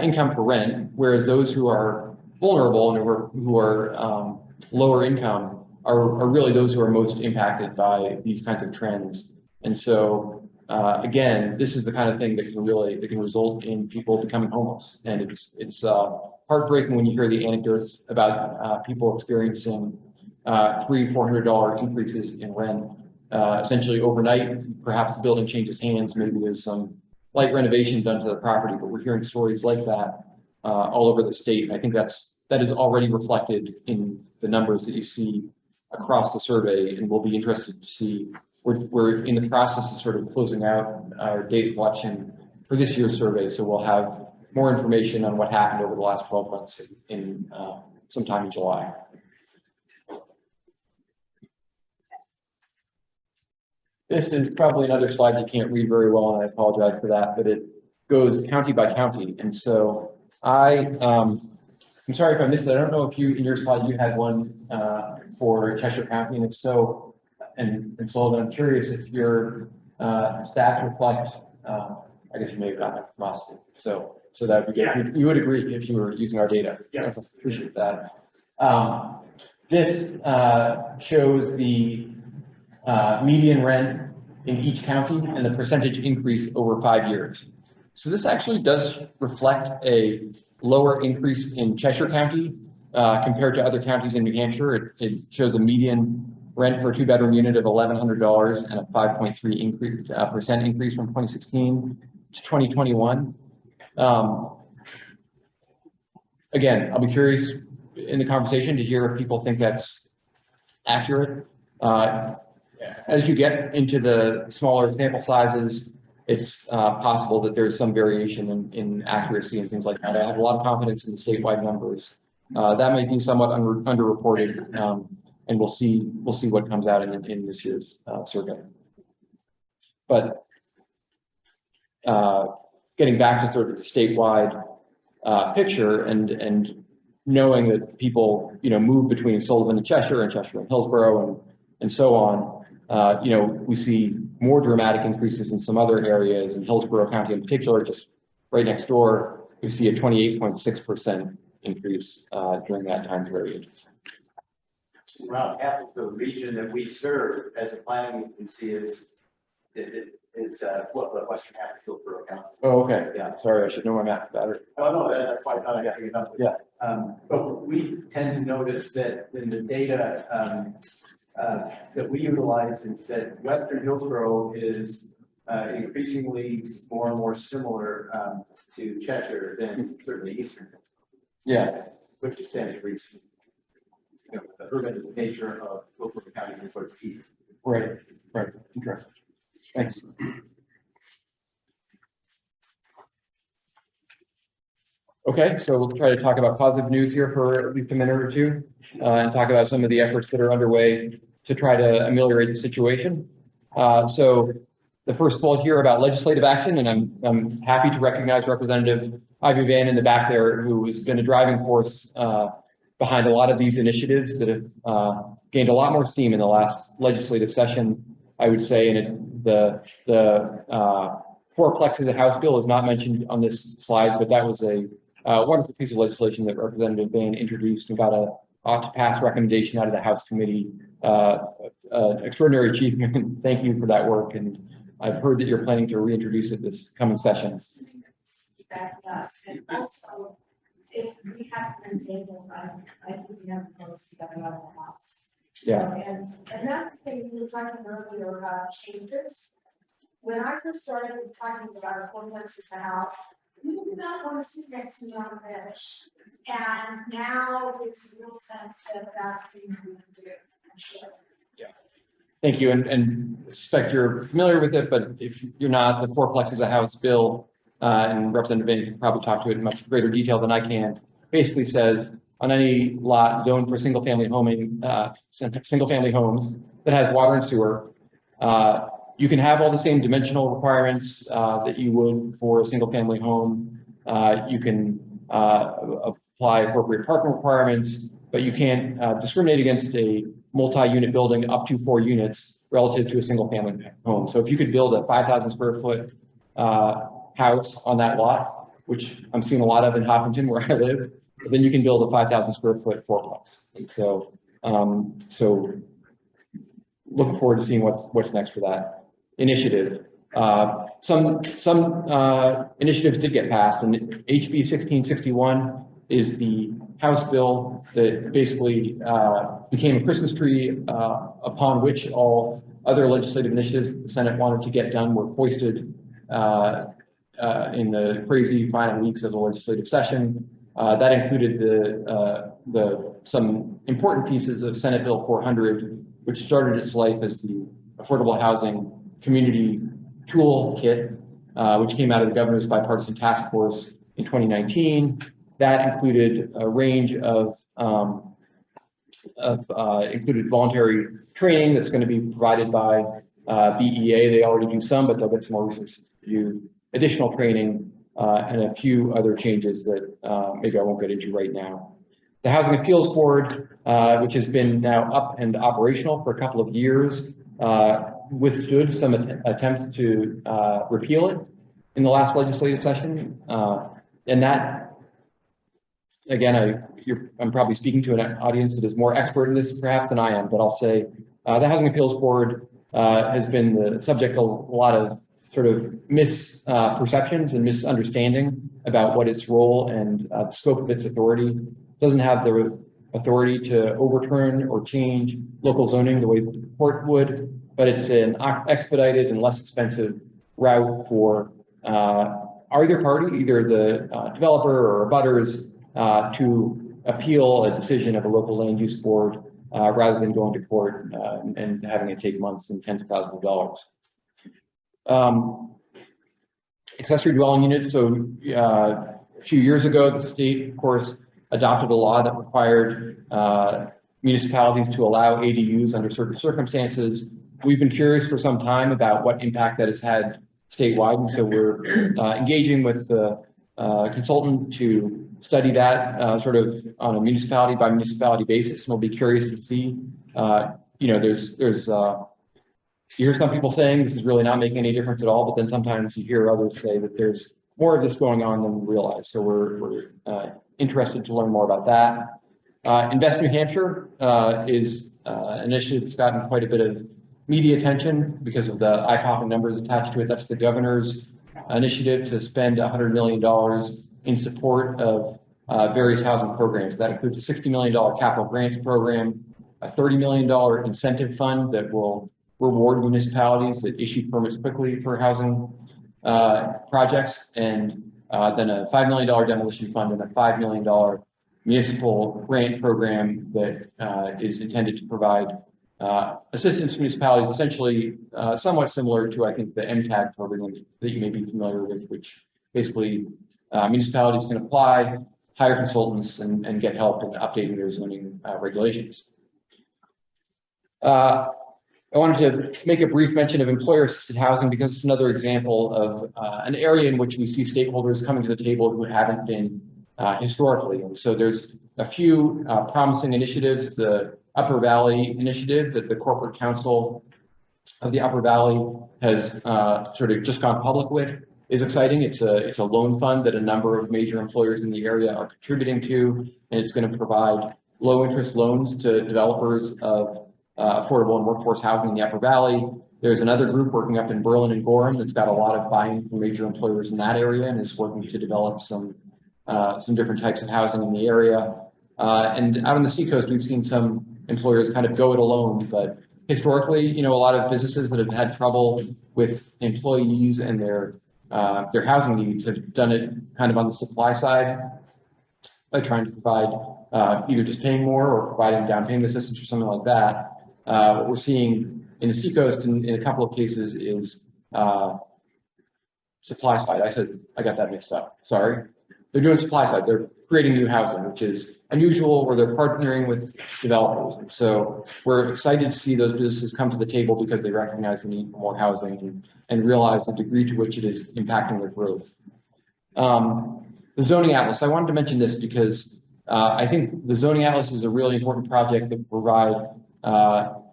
income for rent, whereas those who are vulnerable and who are lower income are really those who are most impacted by these kinds of trends. And so again, this is the kind of thing that can result in people becoming homeless. And it's heartbreaking when you hear the anecdotes about people experiencing $300-400 increases in rent essentially overnight. Perhaps the building changes hands, maybe there's some light renovation done to the property, but we're hearing stories like that all over the state. And I think that's that is already reflected in the numbers that you see across the survey, and we'll be interested to see. We're in the process of sort of closing out our data collection for this year's survey, so we'll have more information on what happened over the last 12 months in sometime in July. This is probably another slide you can't read very well, and I apologize for that, but it goes county by county. And so I'm sorry if I missed it. I don't know if you, in your slide, you had one for Cheshire County, and if so, and so I'm curious if your stats reflect, I guess you may have gotten it from us. So that would be good. You would agree if you were using our data. Yes. Appreciate that. This shows the median rent in each county and the percentage increase over 5 years. So this actually does reflect a lower increase in Cheshire County compared to other counties in New Hampshire. It shows a median rent for a 2-bedroom unit of $1,100 and a 5.3% increase from 2016 to 2021. Again, I'll be curious in the conversation to hear if people think that's accurate. As you get into the smaller sample sizes, it's possible that there's some variation in accuracy and things like that. I have a lot of confidence in the statewide numbers. That might be somewhat underreported, and we'll see what comes out in this year's survey. But getting back to sort of the statewide picture and knowing that people, move between Sullivan and Cheshire and Hillsborough and so on, we see more dramatic increases in some other areas. In Hillsborough County in particular, just right next door, we see a 28.6% increase during that time period. Around half of the region that we serve as a planning agency is western half of Hillsborough County. Oh, okay. Yeah. Sorry, I should know my math better. Oh, no, that's quite not actually enough. Yeah. But we tend to notice that in the data that we utilize is that Western Hillsborough is increasingly more and more similar to Cheshire than certainly Eastern. Yeah. Which stands to reason. The urban nature of Hillsborough County and towards east. Right. Interesting. Thanks. Okay, so we'll try to talk about positive news here for at least a minute or two, and talk about some of the efforts that are underway to try to ameliorate the situation. So the first bullet here about legislative action, and I'm happy to recognize Representative Ivy Van in the back there, who has been a driving force behind a lot of these initiatives that have gained a lot more steam in the last legislative session, I would say. And the fourplex as a House bill is not mentioned on this slide, but that was a wonderful piece of legislation that Representative Van introduced and got a ought to pass recommendation out of the House committee. Extraordinary achievement. Thank you for that work. And I've heard that you're planning to reintroduce it this coming session. That, and also, if we have to table, I think we have to close together out of the House. Yeah. So, and that's the thing we were talking earlier about changes. When I first started talking about fourplex as a house, we did not want to sit next to me on the bench. And now it's a real sense that that's the thing we can do. Yeah. Thank you. And I suspect you're familiar with it, but if you're not, the fourplex as a House bill, and Representative Van can probably talk to it in much greater detail than I can, basically says on any lot zoned for single family homes that has water and sewer, you can have all the same dimensional requirements that you would for a single family home. You can apply appropriate parking requirements, but you can't discriminate against a multi-unit building up to 4 units relative to a single family home. So if you could build a 5,000 square foot house on that lot, which I'm seeing a lot of in Hopkinton where I live, then you can build a 5,000 square foot fourplex. And so, looking forward to seeing what's next for that initiative. Some initiatives did get passed, and HB 1661 is the House bill that basically became a Christmas tree upon which all other legislative initiatives the Senate wanted to get done were foisted in the crazy final weeks of the legislative session. That included some important pieces of Senate Bill 400, which started its life as the Affordable Housing Community Toolkit, which came out of the Governor's Bipartisan Task Force in 2019. That included a range of included voluntary training that's going to be provided by BEA. They already do some, but they'll get some more resources to do additional training and a few other changes that maybe I won't get into right now. The Housing Appeals Board, which has been now up and operational for a couple of years, withstood some attempts to repeal it in the last legislative session. And that, again, I'm probably speaking to an audience that is more expert in this perhaps than I am, but I'll say the Housing Appeals Board has been the subject of a lot of sort of misperceptions and misunderstanding about what its role and the scope of its authority. It doesn't have the authority to overturn or change local zoning the way the court would, but it's an expedited and less expensive route for either party, either the developer or abutters, to appeal a decision of a local land use board rather than going to court and having it take months and tens of thousands of dollars. Accessory dwelling units. So a few years ago, the state, of course, adopted a law that required municipalities to allow ADUs under certain circumstances. We've been curious for some time about what impact that has had statewide, and so we're engaging with the consultant to study that sort of on a municipality by municipality basis. And we'll be curious to see, you hear some people saying this is really not making any difference at all, but then sometimes you hear others say that there's more of this going on than we realize. So we're interested to learn more about that. Invest New Hampshire is an initiative that's gotten quite a bit of media attention because of the eye-popping numbers attached to it. That's the governor's initiative to spend $100 million in support of various housing programs. That includes a $60 million capital grants program, a $30 million incentive fund that will reward municipalities that issue permits quickly for housing projects, and then a $5 million demolition fund and a $5 million municipal grant program that is intended to provide assistance to municipalities, essentially somewhat similar to, I think, the MTAG program that you may be familiar with, which basically municipalities can apply, hire consultants, and get help in updating their zoning regulations. I wanted to make a brief mention of employer-assisted housing because it's another example of an area in which we see stakeholders coming to the table who haven't been historically. And so there's a few promising initiatives. The Upper Valley initiative that the corporate council of the Upper Valley has sort of just gone public with is exciting. It's a loan fund that a number of major employers in the area are contributing to, and it's going to provide low interest loans to developers of affordable and workforce housing in the Upper Valley. There's another group working up in Berlin and Gorham that's got a lot of buy-in from major employers in that area and is working to develop some different types of housing in the area. And out on the seacoast, we've seen some employers kind of go it alone, but historically, a lot of businesses that have had trouble with employees and their housing needs have done it kind of on the supply side by trying to provide either just paying more or providing down payment assistance or something like that. What we're seeing in the seacoast in a couple of cases is supply side. I got that mixed up. Sorry. They're doing supply side. They're creating new housing, which is unusual, where they're partnering with developers. So we're excited to see those businesses come to the table because they recognize the need for more housing and realize the degree to which it is impacting their growth. The zoning atlas. I wanted to mention this because I think the zoning atlas is a really important project that will provide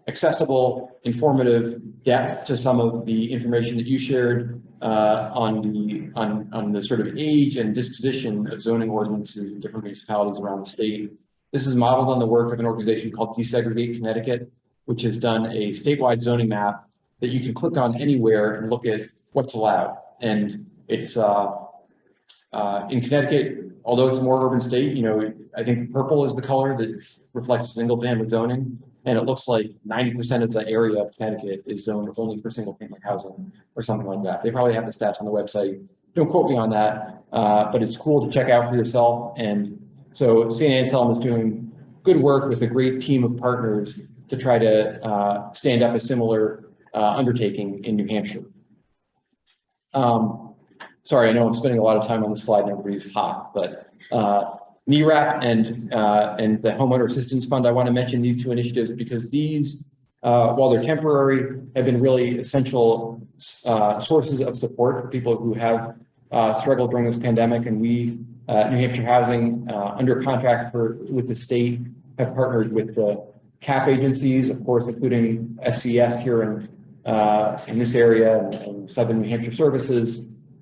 accessible, informative depth to some of the information that you shared on the sort of age and disposition of zoning ordinances in different municipalities around the state. This is modeled on the work of an organization called Desegregate Connecticut, which has done a statewide zoning map that you can click on anywhere and look at what's allowed. And it's in Connecticut, although it's a more urban state, I think purple is the color that reflects single family zoning. And it looks like 90% of the area of Connecticut is zoned only for single family housing or something like that. They probably have the stats on the website. don't quote me on that, but it's cool to check out for yourself. And so St. Anselm is doing good work with a great team of partners to try to stand up a similar undertaking in New Hampshire. Sorry, I know I'm spending a lot of time on the slide and everybody's hot, but NERAP and the Homeowner Assistance Fund, I want to mention these two initiatives because these, while they're temporary, have been really essential sources of support for people who have struggled during this pandemic. And we, New Hampshire Housing, under contract with the state, have partnered with the CAP agencies, of course, including SCS here in this area and Southern New Hampshire Services,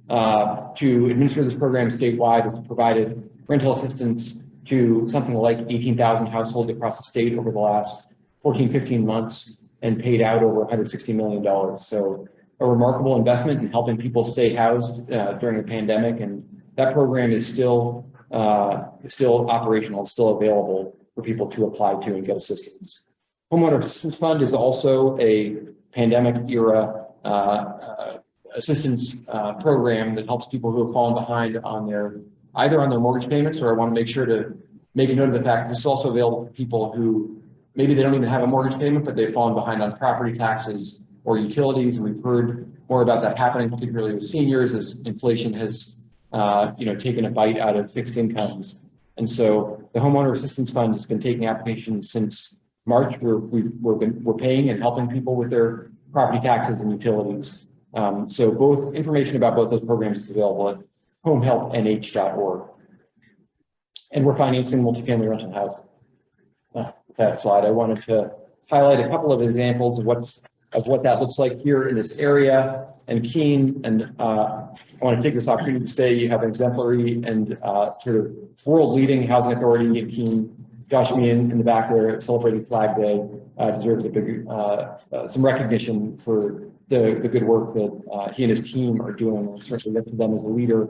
to administer this program statewide. It's provided rental assistance to something like 18,000 households across the state over the last 14, 15 months and paid out over $160 million. So a remarkable investment in helping people stay housed during the pandemic. And that program is still operational, still available for people to apply to and get assistance. Homeowner Assistance Fund is also a pandemic era assistance program that helps people who have fallen behind on either on their mortgage payments, or I want to make sure to make a note of the fact this is also available for people who maybe they don't even have a mortgage payment, but they've fallen behind on property taxes or utilities. And we've heard more about that happening, particularly with seniors, as inflation has taken a bite out of fixed incomes. And so the Homeowner Assistance Fund has been taking applications since March. We're paying and helping people with their property taxes and utilities. So both information about both those programs is available at homehelpnh.org. And we're financing multifamily rental housing. That slide, I wanted to highlight a couple of examples of what that looks like here in this area and Keene. And I want to take this opportunity to say you have an exemplary and sort of world-leading housing authority in Keene. Josh Meehan in the back there celebrating Flag Day deserves a big some recognition for the good work that he and his team are doing. I certainly look to them as a leader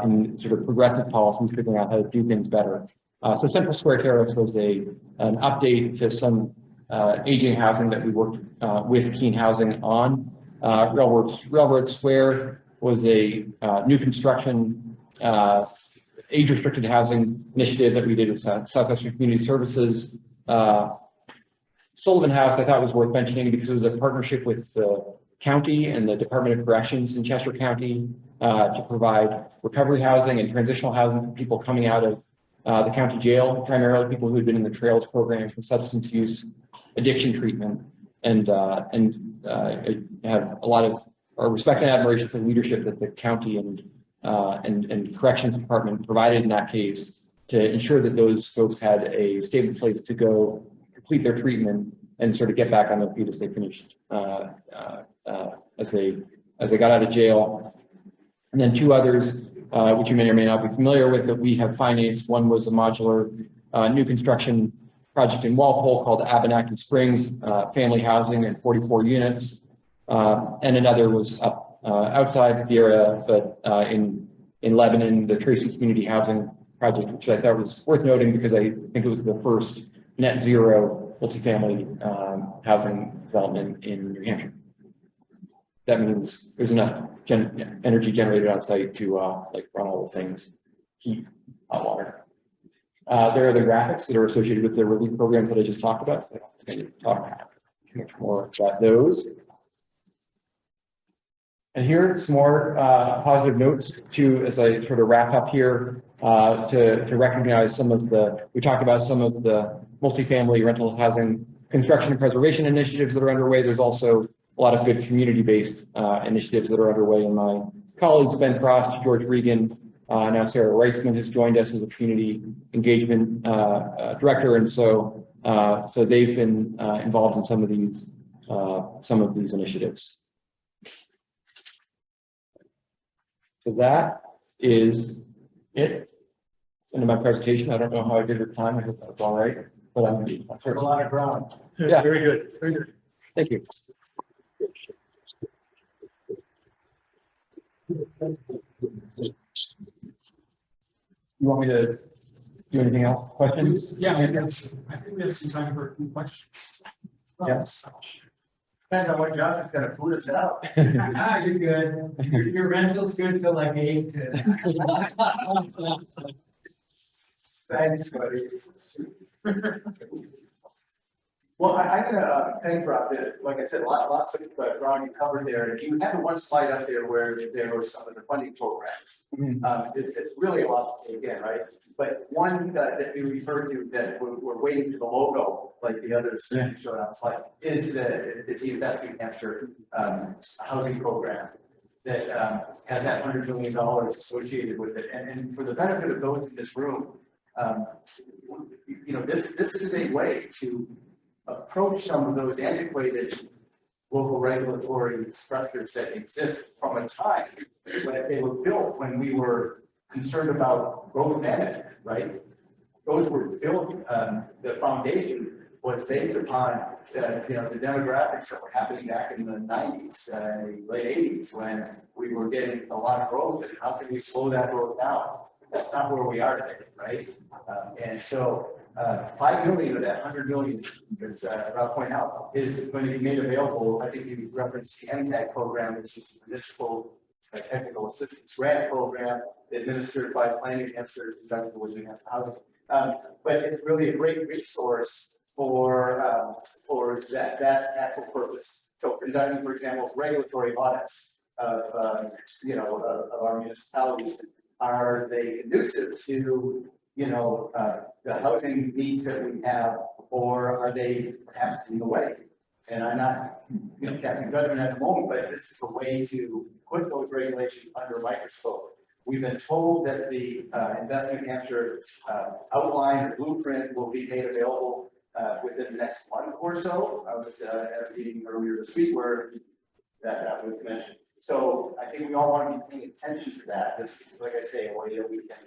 in sort of progressive policies, figuring out how to do things better. So Central Square Terrace was an update to some aging housing that we worked with Keene Housing on. Railroad Square was a new construction age-restricted housing initiative that we did with Southwestern Community Services. Sullivan House I thought was worth mentioning because it was a partnership with the county and the Department of Corrections in Chester County to provide recovery housing and transitional housing for people coming out of the county jail, primarily people who had been in the Trails program for substance use addiction treatment. And I have a lot of respect and admiration for the leadership that the county and corrections department provided in that case to ensure that those folks had a stable place to go complete their treatment and sort of get back on their feet as they finished as they got out of jail. And then two others, which you may or may not be familiar with, that we have financed. One was a modular new construction project in Walpole called Abenaki Springs Family Housing and 44 units. And another was up outside the area, but in Lebanon, the Tracy Community Housing Project, which I thought was worth noting because I think it was the first net zero multifamily housing development in New Hampshire. That means there's enough energy generated on site to run all the things, heat, hot water. There are the graphics that are associated with the relief programs that I just talked about. I don't think I need to talk much more about those. And here, some more positive notes as I sort of wrap up here to recognize we talked about some of the multifamily rental housing construction and preservation initiatives that are underway. There's also a lot of good community-based initiatives that are underway. And my colleagues, Ben Frost, George Regan, now Sarah Reitzman has joined us as a community engagement director. And so they've been involved in some of these initiatives. So that is it. Into my presentation. I don't know how I did with time. I hope that's all right. But I'm a lot of ground. Yeah, very good. Very good. Thank you. You want me to do anything else? Questions? Yeah, I think we have some time for a few questions. Yes. Depends on what Josh is gonna boot us out. Ah, you're good. Your rental's good till like 8 to. Thanks, buddy. Well, I'm gonna thank Rob, like I said, lots of ground you covered there, and you had one slide up there where there were some of the funding programs. It's really a lot to take in, right? But one that we referred to that we're waiting for the logo, like the others that you showed on the slide, is the Invest New Hampshire housing program that has that $100 million associated with it. And for the benefit of those in this room, you know, this is a way to approach some of those antiquated local regulatory structures that exist from a time when they were built when we were concerned about growth management, right? Those were built, the foundation was based upon, you know, the demographics that were happening back in the 90s, late 80s, when we were getting a lot of growth, and how can we slow that growth down? That's not where we are today, right? And so 5 million of that 100 million, as Rob pointed out, is going to be made available. I think you referenced the MTAG program, which is the Municipal Technical Assistance Grant Program administered by Planning New Hampshire, conducted with New Hampshire Housing. But it's really a great resource for that actual purpose. So conducting, for example, regulatory audits of you know, of our municipalities. Are they conducive to, you know, the housing needs that we have, or are they perhaps in the way? And I'm not, you know, casting judgment at the moment, but this is a way to put those regulations under a microscope. We've been told that the Invest New Hampshire outline or blueprint will be made available within the next month or so. I was at a meeting earlier this week where that was mentioned. So I think we all want to be paying attention to that. This is, like I say, a way that we can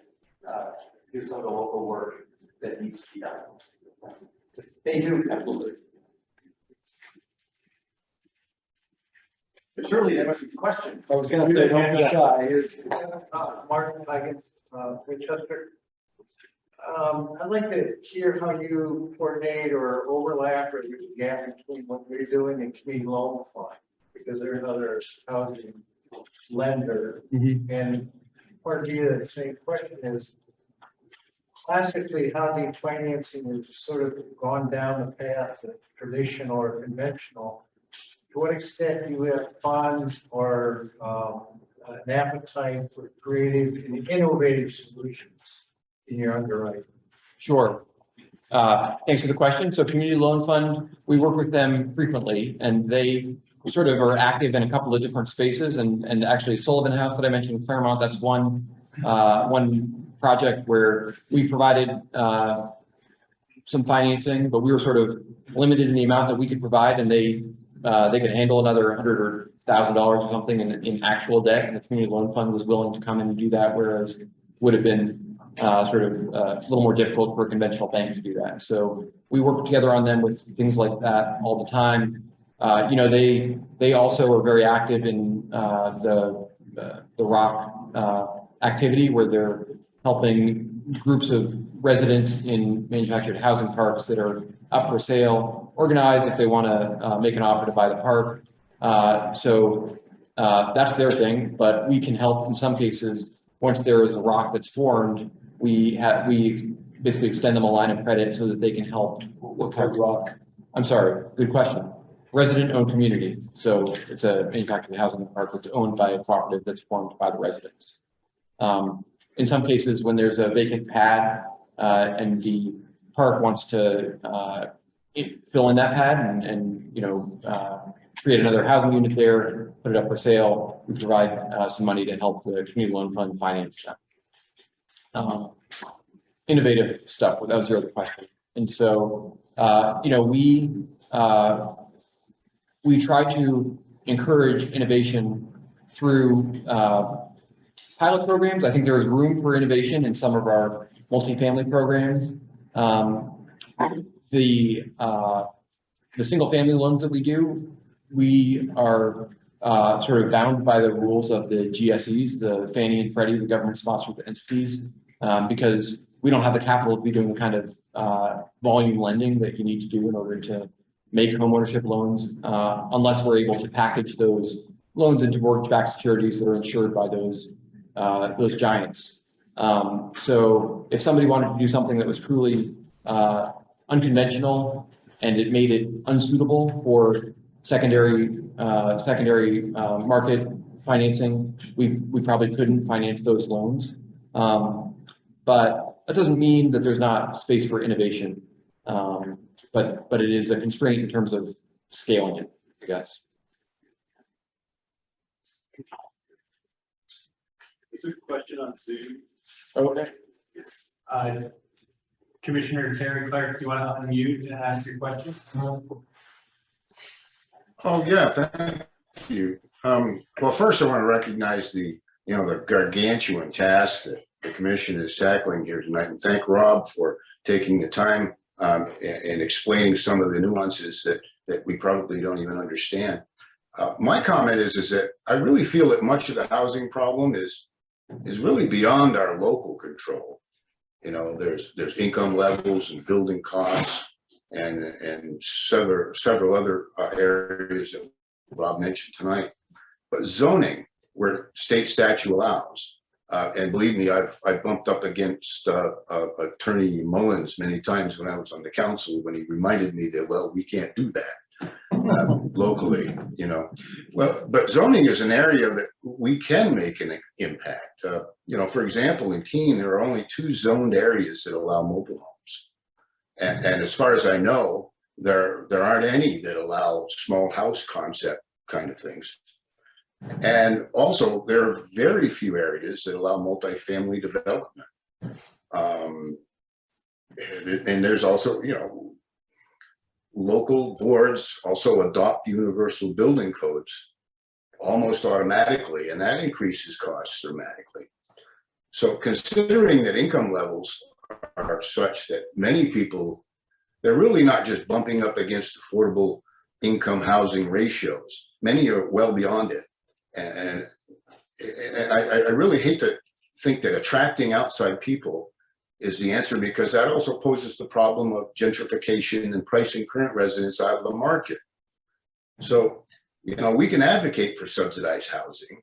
do some of the local work that needs to be done. Stay tuned. Absolutely. But surely there must be a question. I was gonna say, don't be shy. Martin, I guess, Winchester. I'd like to hear how you coordinate or overlap or there's a gap between what you're doing and community loan fund, because there's another housing lender. And part of the same question is, classically, housing financing has sort of gone down the path of traditional or conventional. To what extent do you have funds or an appetite for creative and innovative solutions in your underwriting? Sure. Thanks for the question. So Community Loan Fund, we work with them frequently, and they sort of are active in a couple of different spaces. And actually Sullivan House that I mentioned in Claremont, that's one project where we provided some financing, but we were sort of limited in the amount that we could provide, and they could handle another $100,000 or $1,000 or something in actual debt, and the Community Loan Fund was willing to come in and do that, whereas it would have been sort of a little more difficult for a conventional bank to do that. So we work together on them with things like that all the time. You know, they also are very active in the ROC activity, where they're helping groups of residents in manufactured housing parks that are up for sale organize if they want to make an offer to buy the park. So that's their thing, but we can help in some cases. Once there is a ROC that's formed, we basically extend them a line of credit so that they can help. What's that ROC? I'm sorry, good question. Resident-owned community. So it's a manufactured housing park that's owned by a cooperative that's formed by the residents. In some cases, when there's a vacant pad and the park wants to fill in that pad and you know, create another housing unit there, put it up for sale, we provide some money to help the Community Loan Fund finance that. Innovative stuff. That was your other question. And so, you know, we try to encourage innovation through pilot programs. I think there is room for innovation in some of our multifamily programs. The single family loans that we do, we are sort of bound by the rules of the GSEs, the Fannie and Freddie, the government sponsored entities, because we don't have the capital to be doing the kind of volume lending that you need to do in order to make homeownership loans, unless we're able to package those loans into mortgage-backed securities that are insured by those giants. So if somebody wanted to do something that was truly unconventional and it made it unsuitable for secondary market financing, we probably couldn't finance those loans. But that doesn't mean that there's not space for innovation. But it is a constraint in terms of scaling it, I guess. There's a question on Zoom. Okay. It's, Commissioner Terry Clark, do you want to unmute and ask your question? Oh, yeah, thank you. Well, first I want to recognize the gargantuan task that the commission is tackling here tonight, and thank Rob for taking the time and explaining some of the nuances that we probably don't even understand. My comment is that I really feel that much of the housing problem is really beyond our local control. You know, there's income levels and building costs and several other areas that Rob mentioned tonight. But zoning, where state statute allows, and believe me, I've bumped up against Attorney Mullins many times when I was on the council, when he reminded me that, well, we can't do that locally, you know. Well, but zoning is an area that we can make an impact. You know, for example, in Keene, there are only 2 zoned areas that allow mobile homes. And as far as I know, there aren't any that allow small house concept kind of things. And also, there are very few areas that allow multifamily development. And there's also, you know, local boards also adopt universal building codes almost automatically, and that increases costs dramatically. So considering that income levels are such that many people, they're really not just bumping up against affordable income housing ratios. Many are well beyond it. And I really hate to think that attracting outside people is the answer, because that also poses the problem of gentrification and pricing current residents out of the market. So, you know, we can advocate for subsidized housing,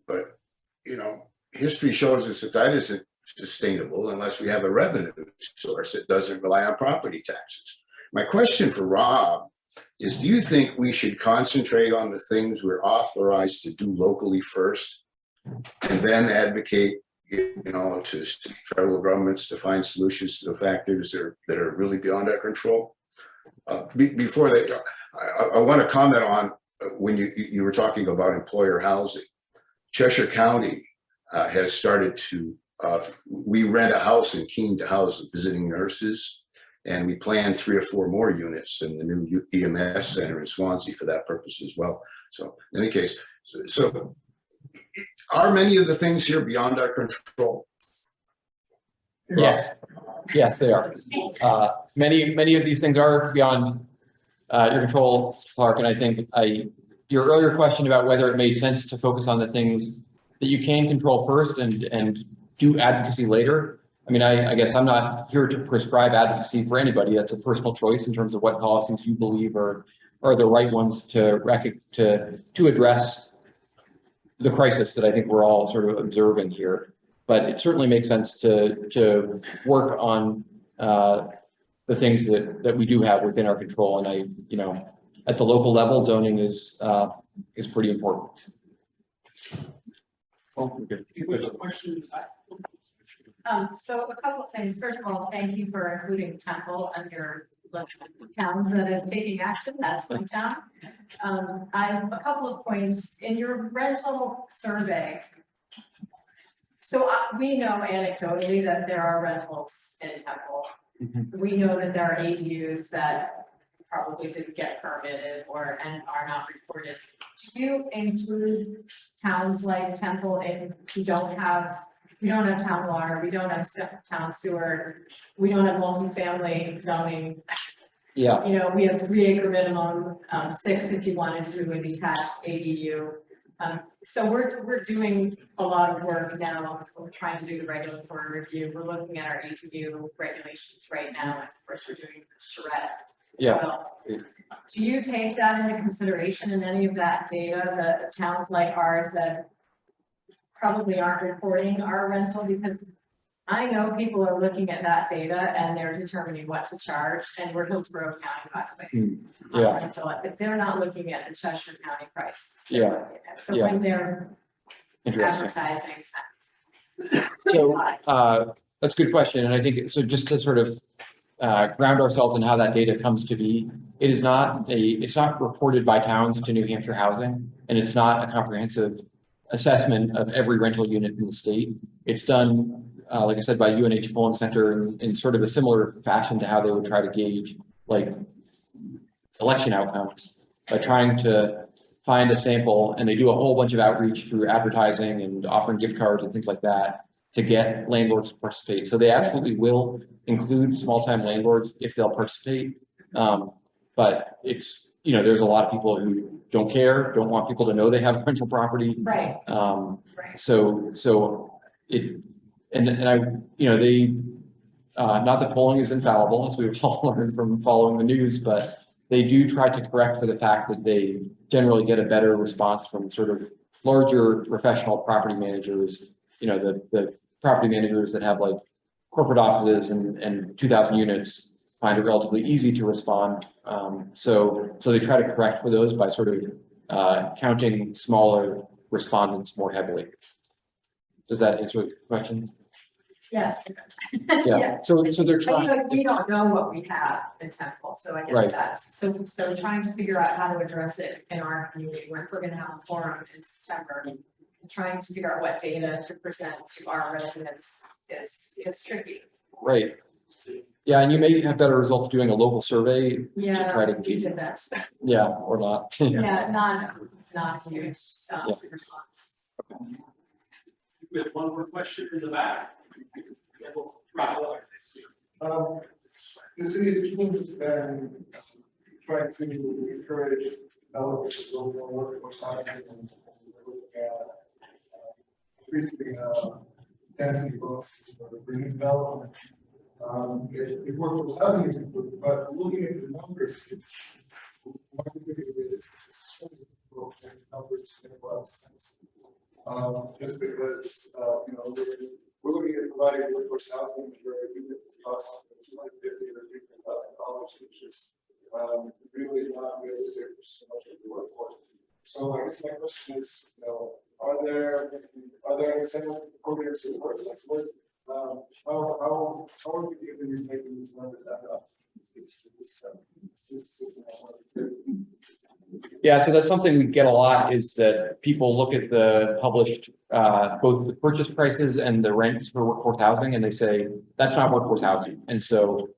but, you know, history shows us that that isn't sustainable unless we have a revenue source that doesn't rely on property taxes. My question for Rob is, do you think we should concentrate on the things we're authorized to do locally first, and then advocate, you know, to federal governments to find solutions to the factors that are really beyond our control? Before that, I want to comment on when you were talking about employer housing. Cheshire County has started to, we rent a house in Keene to house visiting nurses, and we plan 3 or 4 more units in the new EMS center in Swansea for that purpose as well. So in any case, so are many of the things here beyond our control? Yes, they are. Many of these things are beyond your control, Clark. And I think your earlier question about whether it made sense to focus on the things that you can control first and do advocacy later. I mean, I guess I'm not here to prescribe advocacy for anybody. That's a personal choice in terms of what policies you believe are the right ones to address the crisis that I think we're all sort of observing here. But it certainly makes sense to work on the things that we do have within our control. And you know, at the local level, zoning is pretty important. So a couple of things. First of all, thank you for including Temple under list of towns that is taking action. That's my town. I have a couple of points in your rental survey. So we know anecdotally that there are rentals in Temple. Mm-hmm. We know that there are ADUs that probably didn't get permitted and are not reported. Do you include towns like Temple we don't have town water, we don't have town sewer, we don't have multifamily zoning. Yeah. You know, we have 3 acre minimum, 6 if you wanted to do a detached ADU. So we're doing a lot of work now. We're trying to do the regulatory review. We're looking at our ADU regulations right now. And of course, we're doing charrette Yeah. well. Do you take that into consideration in any of that data, that towns like ours that probably aren't reporting our rental? Because I know people are looking at that data and they're determining what to charge, and we're Hillsborough County, by the way. Yeah. Rental, but they're not looking at the Cheshire County prices. Yeah. So Yeah. when they're Interesting. advertising. So, that's a good question. And I think, so just to sort of, ground ourselves in how that data comes to be, it's not reported by towns to New Hampshire Housing, and it's not a comprehensive assessment of every rental unit in the state. It's done, like I said, by UNH Polling Center in sort of a similar fashion to how they would try to gauge like election outcomes, by trying to find a sample, and they do a whole bunch of outreach through advertising and offering gift cards and things like that to get landlords to participate. So they absolutely will include small-time landlords if they'll participate. But it's, there's a lot of people who don't care, don't want people to know they have rental property. Right. Right. So it, and I, they, not that polling is infallible, as we've all learned from following the news, but they do try to correct for the fact that they generally get a better response from sort of larger professional property managers, the property managers that have like corporate offices and 2,000 units find it relatively easy to respond. So they try to correct for those by sort of counting smaller respondents more heavily. Does that answer the question? Yes. Yeah. So they're trying. We don't know what we have in Temple, so I guess Right. that's, so trying to figure out how to address it in our community, when we're gonna have a forum in September. And trying to figure out what data to present to our residents is tricky. Right. Yeah, and you may have better results doing a local survey to Yeah, try to we gauge. did that. Yeah, or not. Yeah, not a huge response. We have one more question in the back. The city of Keene has been trying to encourage developers to build more workforce housing and look at increasing density bonus for green development. It workforce housing is important, but looking at the numbers, it's one of the numbers make a lot of sense. Just because we're looking at providing workforce housing where even the cost of $250,000 or $300,000, which is really not realistic for so much of the workforce. So I guess my question is, are there incentive programs that work? Like what, how are we making these numbers add up? Yeah, so that's something we get a lot, is that people look at the published, both the purchase prices and the rents for workforce housing, and they say, that's not workforce housing. And so,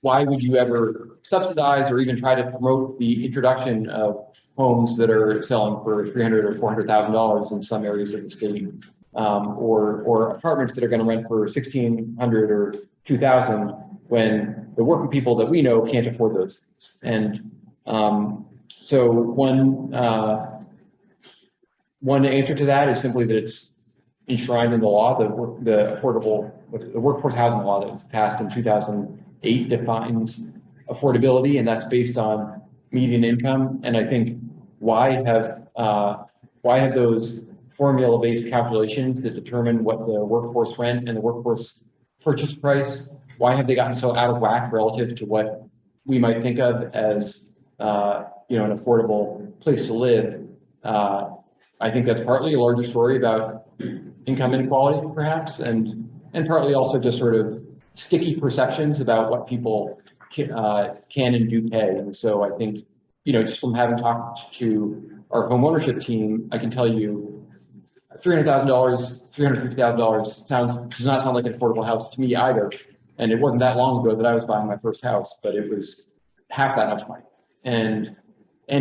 why would you ever subsidize or even try to promote the introduction of homes that are selling for $300,000 or $400,000 in some areas of the state, or apartments that are going to rent for $1,600 or $2,000, when the working people that we know can't afford those. And so one answer to that is simply that it's enshrined in the law. The workforce housing law that was passed in 2008 defines affordability, and that's based on median income. And I think why have those formula-based calculations that determine what the workforce rent and the workforce purchase price, why have they gotten so out of whack relative to what we might think of as an affordable place to live? I think that's partly a larger story about income inequality, perhaps, and partly also just sort of sticky perceptions about what people can and do pay. And so I think, just from having talked to our home ownership team, I can tell you $300,000, $350,000 does not sound like an affordable house to me either. And it wasn't that long ago that I was buying my first house, but it was half that much money. And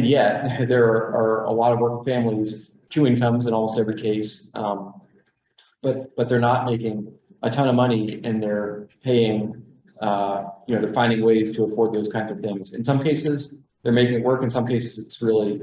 yet there are a lot of working families, two incomes in almost every case, but they're not making a ton of money, and they're paying, they're finding ways to afford those kinds of things. In some cases, they're making it work. In some cases, it's really